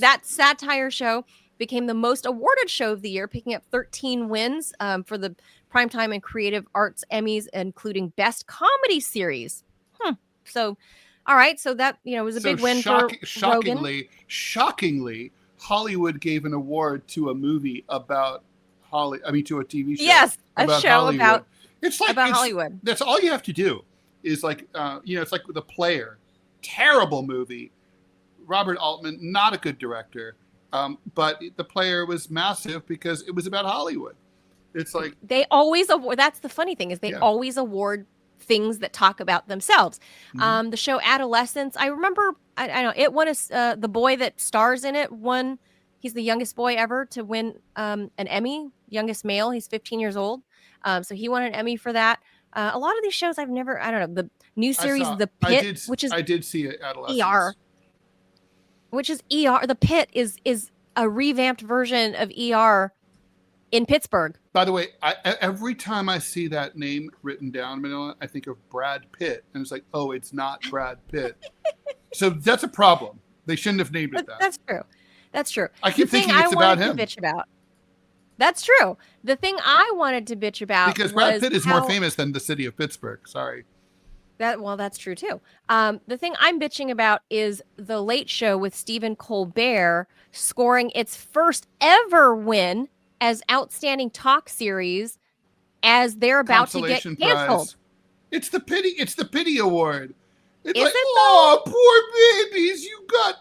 That satire show became the most awarded show of the year, picking up 13 wins for the Primetime and Creative Arts Emmys, including Best Comedy Series. So, all right. So that, was a big win for Rogen. Shockingly, Hollywood gave an award to a movie about to a TV show. Yes, a show Hollywood. about Hollywood. That's all you have to do is it's like The Player. Terrible movie. Robert Altman, not a good director, but The Player was massive because it was about Hollywood. It's like they always award. That's the funny thing is they always award things that talk about themselves. The show Adolescence, I remember. I know it won the boy that stars in it won He's the youngest boy ever to win an Emmy, youngest male. He's 15 years old. So he won an Emmy for that. A lot of these shows I don't know. The new series, The Pit, I did see it, Adolescence. ER, which is ER. The Pit is a revamped version of ER in Pittsburgh. By the way, every time I see that name written down, Manila, I think of Brad Pitt. And it's like, oh, it's not Brad Pitt. So that's a problem. They shouldn't have named it that. That's true. That's true. I keep thinking it's about him. Bitch about. That's true. The thing I wanted to bitch about because Brad Pitt is more famous than the city of Pittsburgh. Sorry. That's true too. The thing I'm bitching about is The Late Show with Stephen Colbert scoring its first ever win as outstanding talk series as they're about to get canceled. It's the pity award. It's is like, it oh, poor babies, you got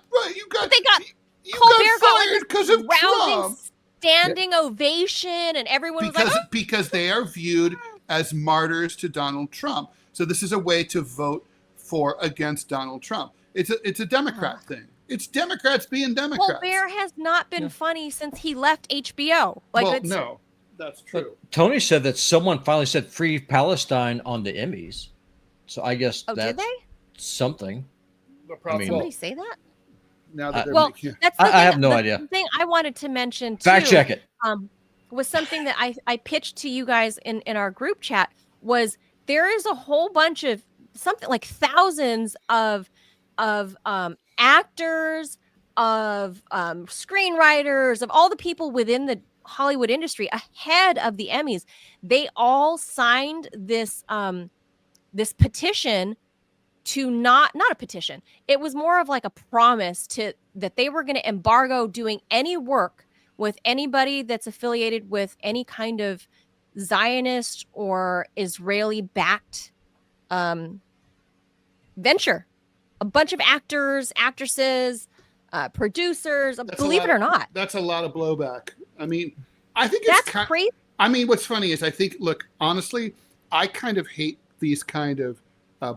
Colbert fired because of Trump. Standing ovation, and everyone was like, oh. Because they are viewed as martyrs to Donald Trump. So this is a way to vote against Donald Trump. It's a Democrat thing. It's Democrats being Democrats. Colbert has not been funny since he left HBO. No, that's true. Tony said that someone finally said "Free Palestine" on the Emmys. So I guess did they? Something. Somebody say that? Now that I have no idea. The thing I wanted to mention too, fact check it. Was something that I pitched to you guys in our group chat. Was there is a whole bunch of something like thousands of actors, of screenwriters, of all the people within the Hollywood industry ahead of the Emmys. They all signed this this petition to not a petition. It was more of like a promise that they were going to embargo doing any work with anybody that's affiliated with any kind of Zionist or Israeli-backed venture. A bunch of actors, actresses, producers, believe it or not. That's a lot of blowback. I mean, I think it's crazy. I mean, what's funny is look, honestly, I kind of hate these kind of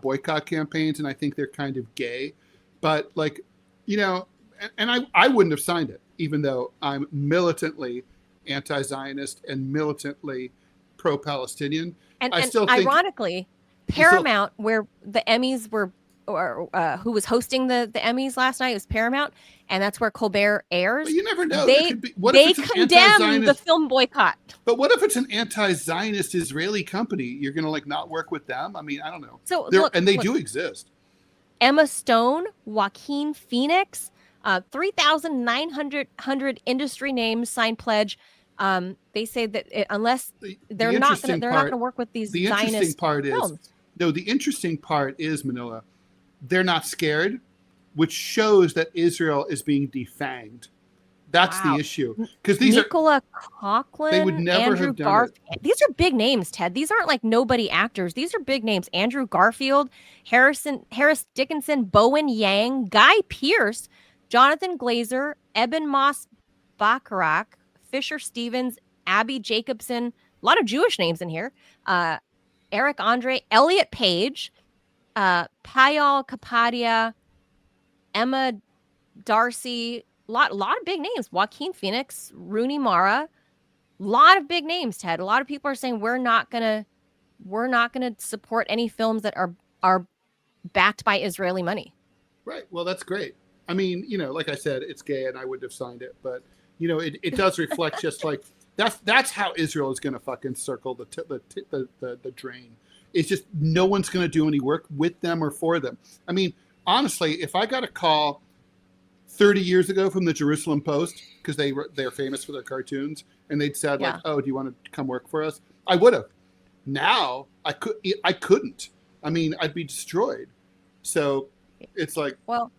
boycott campaigns, and I think they're kind of gay. But and I wouldn't have signed it, even though I'm militantly anti-Zionist and militantly pro-Palestinian. And ironically, Paramount, where the Emmys were, or who was hosting the Emmys last night, was Paramount, and that's where Colbert airs. But you never know. They condemn the film boycott. But what if it's an anti-Zionist Israeli company? You're going to not work with them? I mean, I don't know. So they do exist. Emma Stone, Joaquin Phoenix, 3,900 industry names signed pledge. They say that unless they're not going to work with these Zionist films. The interesting part is, Manila, they're not scared, which shows that Israel is being defanged. That's the issue. Because these Nicola Coughlan, they would never Andrew have done Garfield. These are big names, Ted. These aren't like nobody actors. These are big names. Andrew Garfield, Harris Dickinson, Bowen Yang, Guy Pearce, Jonathan Glazer, Eben Moss Bacharach, Fisher Stevens, Abby Jacobson. A lot of Jewish names in here. Eric Andre, Elliot Page, Payal Kapadia, Emma Darcy, a lot of big names. Joaquin Phoenix, Rooney Mara, a lot of big names, Ted. A lot of people are saying we're not gonna support any films that are backed by Israeli money. Right. Well, that's great. I mean, like I said, it's gay, and I wouldn't have signed it, but it does reflect just like that's how Israel is going to fucking circle the drain. It's just no one's going to do any work with them or for them. I mean, honestly, if I got a call 30 years ago from the Jerusalem Post, because they're famous for their cartoons, and they'd said oh, do you want to come work for us? I would have. Now I couldn't. I mean, I'd be destroyed. So it's like, well.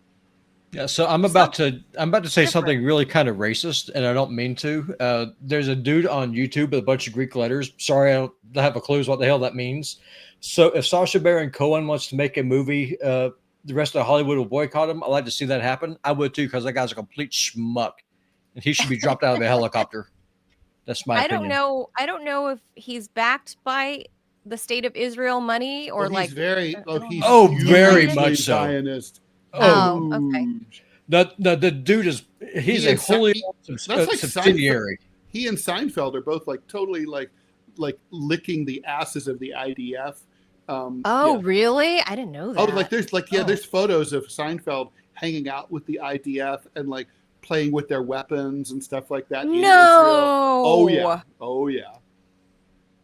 Yeah, so I'm about to say something really kind of racist, and I don't mean to. There's a dude on YouTube with a bunch of Greek letters. Sorry, I don't have a clue what the hell that means. So if Sacha Baron Cohen wants to make a movie, the rest of Hollywood will boycott him. I'd like to see that happen. I would too, because that guy's a complete schmuck, and he should be dropped out of a helicopter. That's my opinion. I don't know if he's backed by the state of Israel money or he's very very much so. Zionist. Oh, okay. The dude he's a wholly subsidiary. He and Seinfeld are both like totally like licking the asses of the IDF. Really? I didn't know that. Oh, like there's photos of Seinfeld hanging out with the IDF and like playing with their weapons and stuff like that. No. Oh yeah.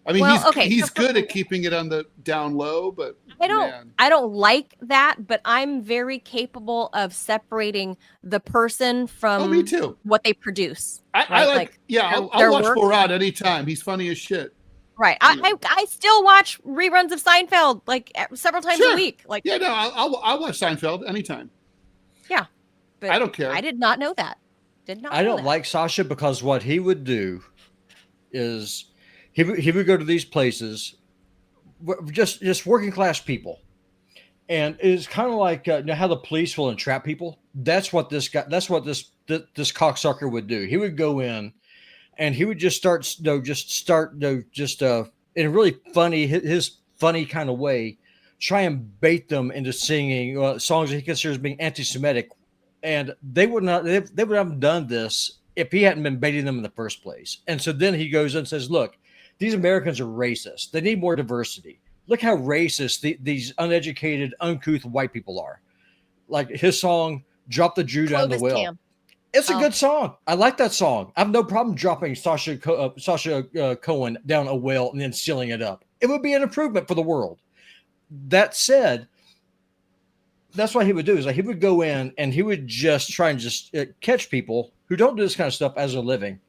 I mean, he's good at keeping it on the down low, but I don't like that, but I'm very capable of separating the person from me too. What they produce. I like I'll watch Borat anytime. He's funny as shit. Right. I still watch reruns of Seinfeld like several times a week. Like I'll watch Seinfeld anytime. Yeah. But I don't care. I did not know that. I don't like Sasha because what he would do is he would go to these places, just working class people, and it's kind of like how the police will entrap people. That's what this cocksucker would do. He would go in, and he would just start in a really funny his funny kind of way, try and bait them into singing songs that he considers being anti-Semitic, and they would not have done this if he hadn't been baiting them in the first place. And so then he goes and says, "Look, these Americans are racist. They need more diversity. Look how racist these uneducated, uncouth white people are." Like his song, "Drop the Jew Down the Well." Cam. It's a good song. I like that song. I have no problem dropping Sasha Cohen down a well and then sealing it up. It would be an improvement for the world. That said, that's what he would do is he would go in and he would just try and catch people who don't do this kind of stuff as a living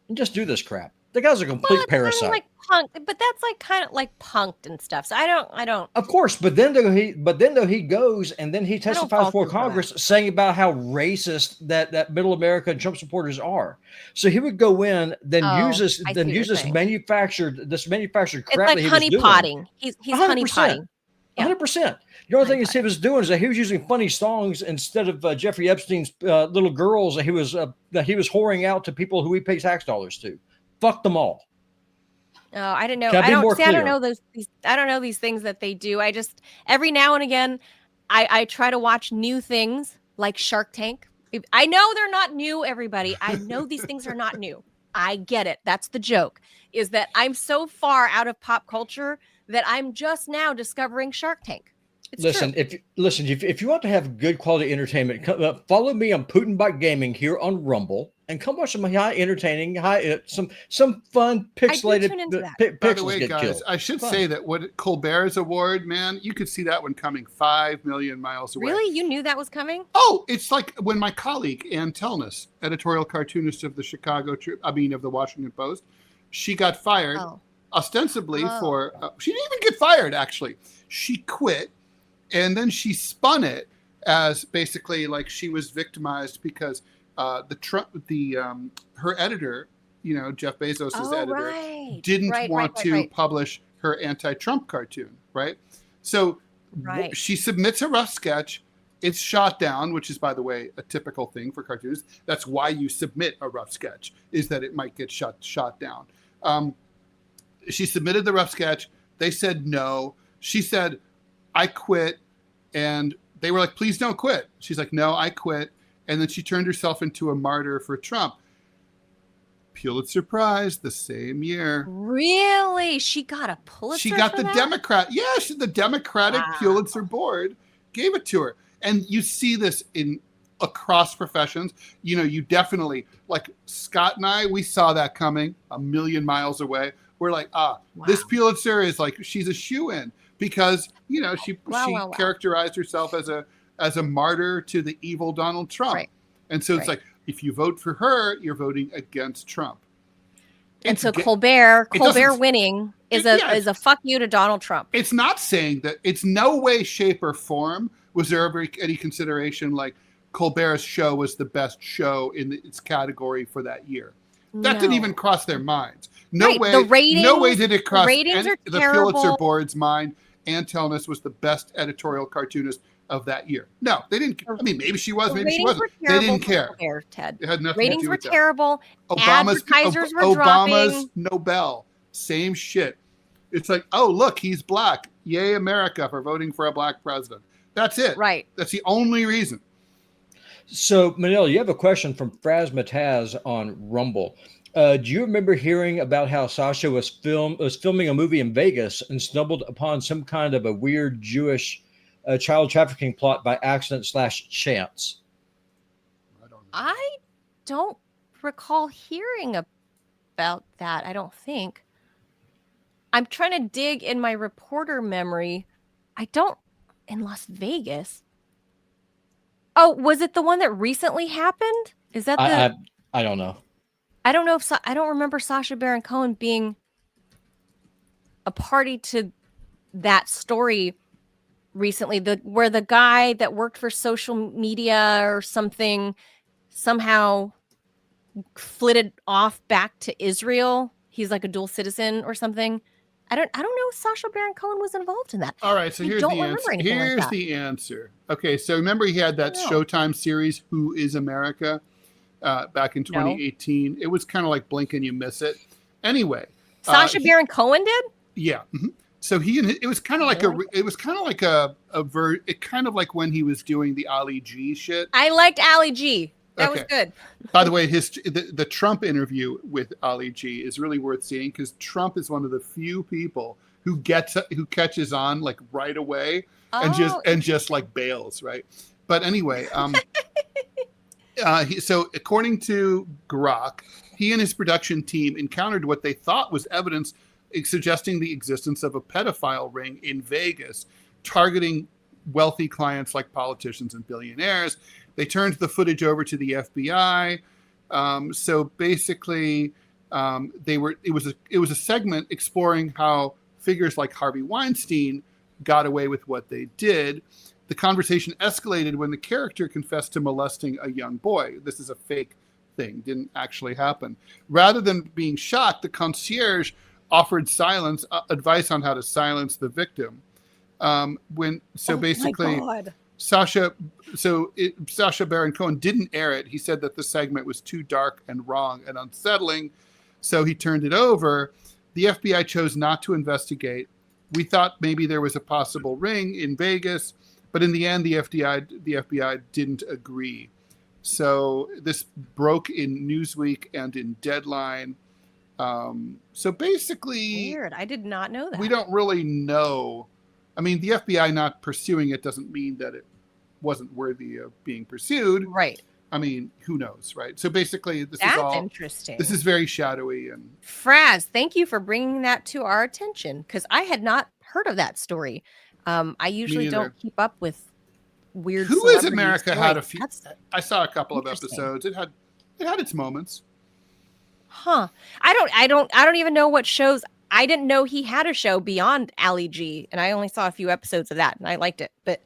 and just do this crap. The guy's a complete parasite. Like punk, but that's like kind of like punked and stuff. So I don't. Of course, but then he goes and then he testifies before Congress saying about how racist that Middle America and Trump supporters are. So he would go in, then use this manufactured crap. It's like honeypotting. He's honeypotting. 100%. The only thing he was doing is that he was using funny songs instead of Jeffrey Epstein's little girls that he was whoring out to people who he pays tax dollars to. Fuck them all. Oh, I didn't know. I don't know I don't know these things that they do. I just every now and again, I try to watch new things like Shark Tank. I know they're not new, everybody. I know these things are not new. I get it. That's the joke. Is that I'm so far out of pop culture that I'm just now discovering Shark Tank. If you want to have good quality entertainment, follow me on Putin Bot Gaming here on Rumble, and come watch some entertaining, some fun pixelated pixels. By the way, guys, I should say that what Colbert's award, man, you could see that one coming 5 million miles away. Really, you knew that was coming? Oh, it's like when my colleague Ann Telnis, editorial cartoonist of the Washington Post, she got fired ostensibly for. She didn't even get fired. Actually, she quit. And then she spun it as basically like she was victimized because her editor, Jeff Bezos' editor, didn't want to publish her anti-Trump cartoon, right? So she submits a rough sketch. It's shot down, which is, by the way, a typical thing for cartoonists. That's why you submit a rough sketch, is that it might get shot down. She submitted the rough sketch. They said no. She said, "I quit." And they were like, "Please don't quit." She's like, "No, I quit." And then she turned herself into a martyr for Trump. Pulitzer Prize the same year. Really? She got a Pulitzer? She got the Democrat. Yeah, the Democratic Pulitzer board gave it to her. And you see this across professions. You definitely, like Scott and I, we saw that coming a million miles away. We're like, this Pulitzer is like, she's a shoo-in. Because she characterized herself as a martyr to the evil Donald Trump, and so it's like if you vote for her, you're voting against Trump. And so Colbert winning is a fuck you to Donald Trump. It's not saying that. It's no way, shape, or form was there ever any consideration like Colbert's show was the best show in its category for that year. That didn't even cross their minds. No way did it cross the Pulitzer board's mind. Ann Telnis was the best editorial cartoonist of that year. No, they didn't. I mean, maybe she was, maybe she wasn't. They didn't care. Ted. It had nothing Ratings to do with were terrible. Advertisers were dropping. Obama's Nobel, same shit. It's like, oh, look, he's black. Yay, America, for voting for a black president. That's it. Right. That's the only reason. So, Manila, you have a question from Fraz Mataz on Rumble. Do you remember hearing about how Sasha was filming a movie in Vegas and stumbled upon some kind of a weird Jewish child trafficking plot by accident / chance? I don't recall hearing about that. I don't think. I'm trying to dig in my reporter memory. I don't in Las Vegas. Oh, was it the one that recently happened? Is that I don't know. I don't know if I don't remember Sacha Baron Cohen being a party to that story recently. Where the guy that worked for social media or something somehow flitted off back to Israel. He's like a dual citizen or something. I don't know if Sacha Baron Cohen was involved in that. All right, so here's the answer. Here's the answer. Okay, so remember he had that Showtime series, Who is America, back in 2018. It was kind of like blink and you miss it. Anyway, Sacha Baron Cohen did? Yeah. Mm-hmm. So it was kind of like it kind of like when he was doing the Ali G shit. I liked Ali G. That was good. By the way, the Trump interview with Ali G is really worth seeing because Trump is one of the few people who catches on like right away and just like bails, right? But anyway, so according to Grok, he and his production team encountered what they thought was evidence suggesting the existence of a pedophile ring in Vegas, targeting wealthy clients like politicians and billionaires. They turned the footage over to the FBI. So basically, it was a segment exploring how figures like Harvey Weinstein got away with what they did. The conversation escalated when the character confessed to molesting a young boy. This is a fake thing, didn't actually happen. Rather than being shocked, the concierge offered advice on how to silence the victim. Sacha Baron Cohen didn't air it. He said that the segment was too dark and wrong and unsettling, so he turned it over. The FBI chose not to investigate. We thought maybe there was a possible ring in Vegas, but in the end, the FBI didn't agree. So this broke in Newsweek and in Deadline. So basically, weird. I did not know that. We don't really know. I mean, the FBI not pursuing it doesn't mean that it wasn't worthy of being pursued. Right. I mean, who knows, right? So basically, that's interesting. This is very shadowy. And Fraz, thank you for bringing that to our attention because I had not heard of that story. I usually don't keep up with weird. Who is America stories. Had a few. I saw a couple of episodes. It had its moments. Huh. I don't even know what shows. I didn't know he had a show beyond Ali G, and I only saw a few episodes of that, and I liked it. But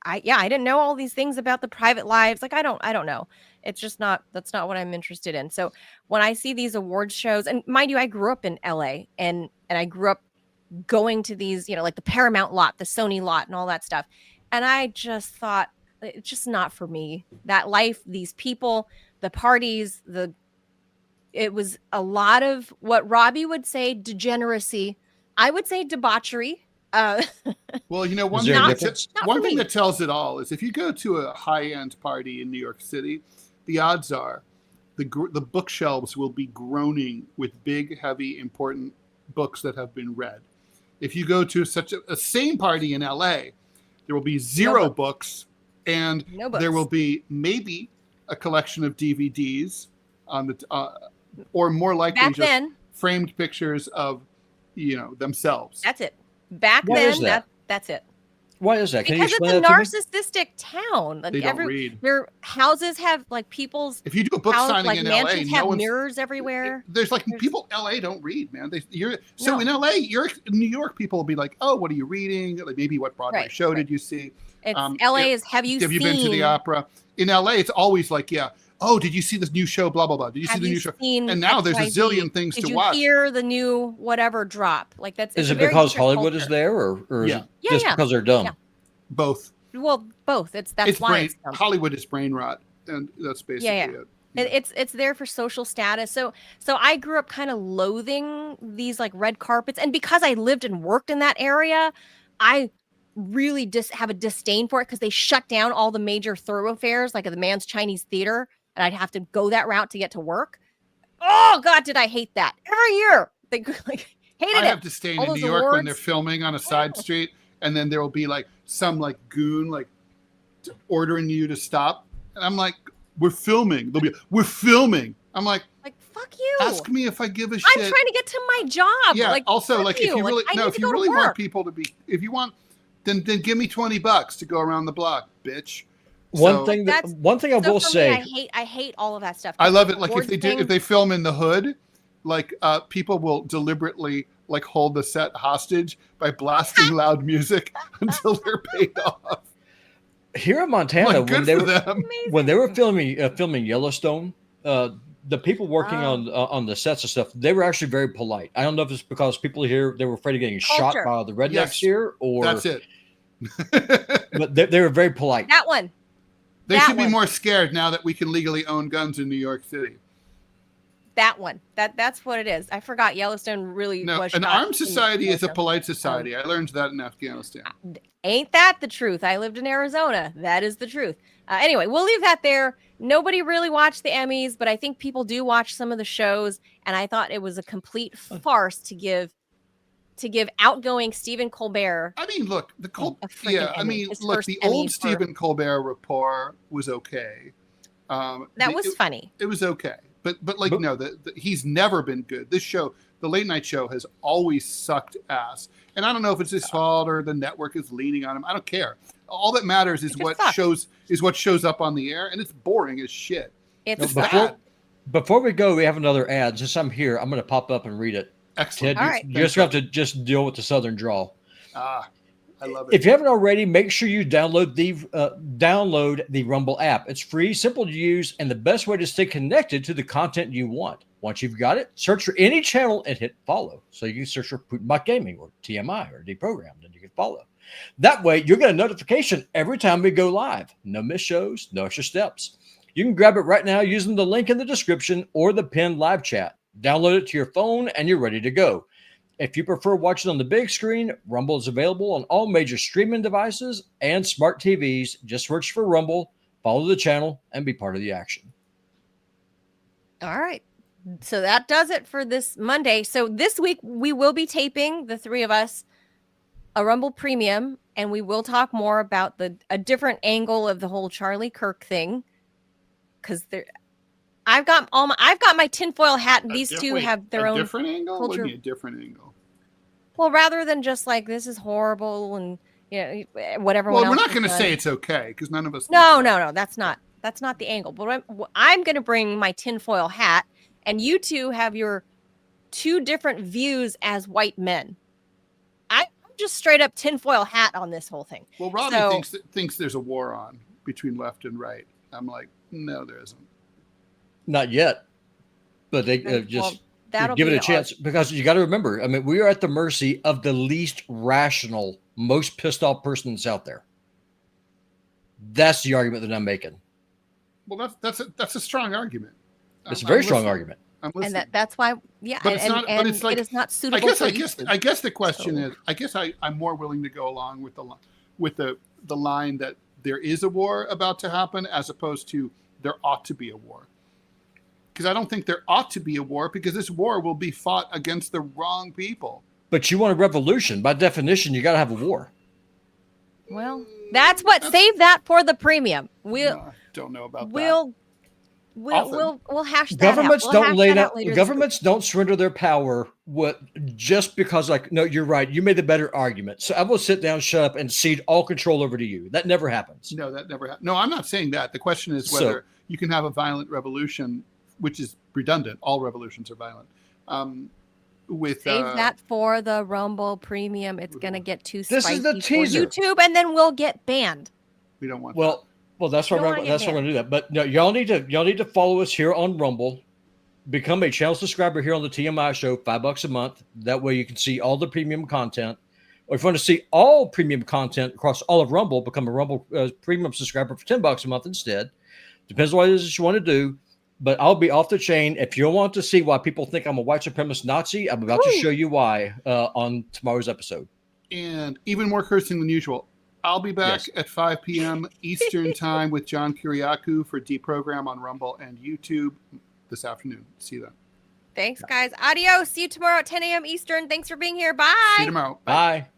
I didn't know all these things about the private lives. Like I don't know. It's just that's not what I'm interested in. So when I see these awards shows, and mind you, I grew up in LA, and I grew up going to these, like the Paramount lot, the Sony lot, and all that stuff. And I just thought it's just not for me. That life, these people, the parties, it was a lot of what Robbie would say degeneracy. I would say debauchery. Well, one thing that tells it all is if you go to a high-end party in New York City, the odds are the bookshelves will be groaning with big, heavy, important books that have been read. If you go to such a same party in LA, there will be zero books, and there will be maybe a collection of DVDs on the or more likely framed pictures of themselves. That's it. Back then, that's it. Why is that? Can because you it's a narcissistic town. Like they don't read. Their houses have like people's. If you do a book signing in LA, have mirrors everywhere. There's people. LA don't read, man. In LA, in New York, people will be like, "Oh, what are you reading? Like maybe what Broadway show did you see?" It's LA is. Have you been to the opera? In LA, it's always like, yeah. Oh, did you see this new show? Blah blah blah. Did you see the new show? And now there's a zillion things to watch. Did you hear the new whatever drop? Like that's. Is it because Hollywood is there, or is it just because they're dumb? Yeah. Both. Well, both. It's why Hollywood is brain rot, and that's basically it. It's there for social status. So I grew up kind of loathing these like red carpets, and because I lived and worked in that area, I really have a disdain for it because they shut down all the major thoroughfares, like the Man's Chinese Theater, and I'd have to go that route to get to work. Oh God, did I hate that every year? They like hated it. I have disdain in New York awards. when they're filming on a side street, and then there will be like some like goon like ordering you to stop, and I'm like, "We're filming." They'll be, "We're filming." I'm like, fuck you. Ask me if I give a shit. I'm trying to get to my job. Yeah. Like, Also, like if you really if you really want people to be, if you want, then give me $20 to go around the block, bitch. One thing I will say, I hate all of that stuff. I love it. Like if they film in the hood, like people will deliberately like hold the set hostage by blasting loud music until they're paid off. Here in Montana, like, when they were filming Yellowstone, the people working on the sets and stuff, they were actually very polite. I don't know if it's because people here, they were afraid of getting shot by the rednecks here, or that's it. But they were very polite. That one. They should be more scared now that we can legally own guns in New York City. That one. That's what it is. I forgot Yellowstone really was. An armed society is a polite society. I learned that in Afghanistan. Ain't that the truth? I lived in Arizona. That is the truth. Anyway, we'll leave that there. Nobody really watched the Emmys, but I think people do watch some of the shows, and I thought it was a complete farce to give outgoing Stephen Colbert. I mean, look, the old Stephen Colbert report was okay. That was funny. It was okay, but no, he's never been good. This show, the late night show, has always sucked ass, and I don't know if it's his fault or the network is leaning on him. I don't care. All that matters is what shows up on the air, and it's boring as shit. Before we go, we have another ad. Since I'm here, I'm going to pop up and read it. Excellent. Ted, all right. You just have to deal with the Southern drawl. I love it. If you haven't already, make sure you download the Rumble app. It's free, simple to use, and the best way to stay connected to the content you want. Once you've got it, search for any channel and hit follow. So you can search for Putinbot Gaming or TMI or Deprogrammed, and you can follow. That way, you'll get a notification every time we go live. No missed shows, no extra steps. You can grab it right now using the link in the description or the pinned live chat. Download it to your phone, and you're ready to go. If you prefer watching on the big screen, Rumble is available on all major streaming devices and smart TVs. Just search for Rumble, follow the channel, and be part of the action. All right. So that does it for this Monday. So this week, we will be taping, the three of us, a Rumble Premium, and we will talk more about a different angle of the whole Charlie Kirk thing. Because I've got my tinfoil hat, and these two have their own different angle. Culture. What do you mean a different angle? Well, rather than just like this is horrible and whatever. Well, we're not going to say it's okay because none of us. No. That's not the angle. But I'm going to bring my tinfoil hat, and you two have your two different views as white men. I'm just straight up tinfoil hat on this whole thing. Well, Robbie thinks there's a war on between left and right. I'm like, no, there isn't. Not yet, but they just give it a chance because you got to remember. I mean, we are at the mercy of the least rational, most pissed off person that's out there. That's the argument that I'm making. Well, that's a strong argument. It's a very strong argument. I'm listening. And that's why, yeah. But it's not. But it's like it is not suitable. I guess the question is. I guess I'm more willing to go along with the line that there is a war about to happen as opposed to there ought to be a war. Because I don't think there ought to be a war because this war will be fought against the wrong people. But you want a revolution. By definition, you got to have a war. Well, save that for the premium. I don't know about that. We'll hash that Governments out. Don't lay down. Governments don't surrender their power just because, no, you're right. You made the better argument. So I will sit down, shut up, and cede all control over to you. That never happens. No, that never happens. No, I'm not saying that. The question is whether you can have a violent revolution, which is redundant. All revolutions are violent. Save that for the Rumble Premium. It's going to get too spicy this is the teaser. for YouTube, and then we'll get banned. We don't want that. Well, that's why we're going to do that. But no, y'all need to follow us here on Rumble. Become a channel subscriber here on the TMI show, $5 a month. That way you can see all the premium content. Or if you want to see all premium content across all of Rumble, become a Rumble premium subscriber for $10 a month instead. Depends on what it is that you want to do. But I'll be off the chain. If you want to see why people think I'm a white supremacist Nazi, I'm about to show you why on tomorrow's episode. And even more cursing than usual. I'll be back at 5 p.m. Eastern time with John Kiriakou for Deprogram on Rumble and YouTube this afternoon. See you then. Thanks, guys. Adios. See you tomorrow at 10 a.m. Eastern. Thanks for being here. Bye. See you tomorrow. Bye.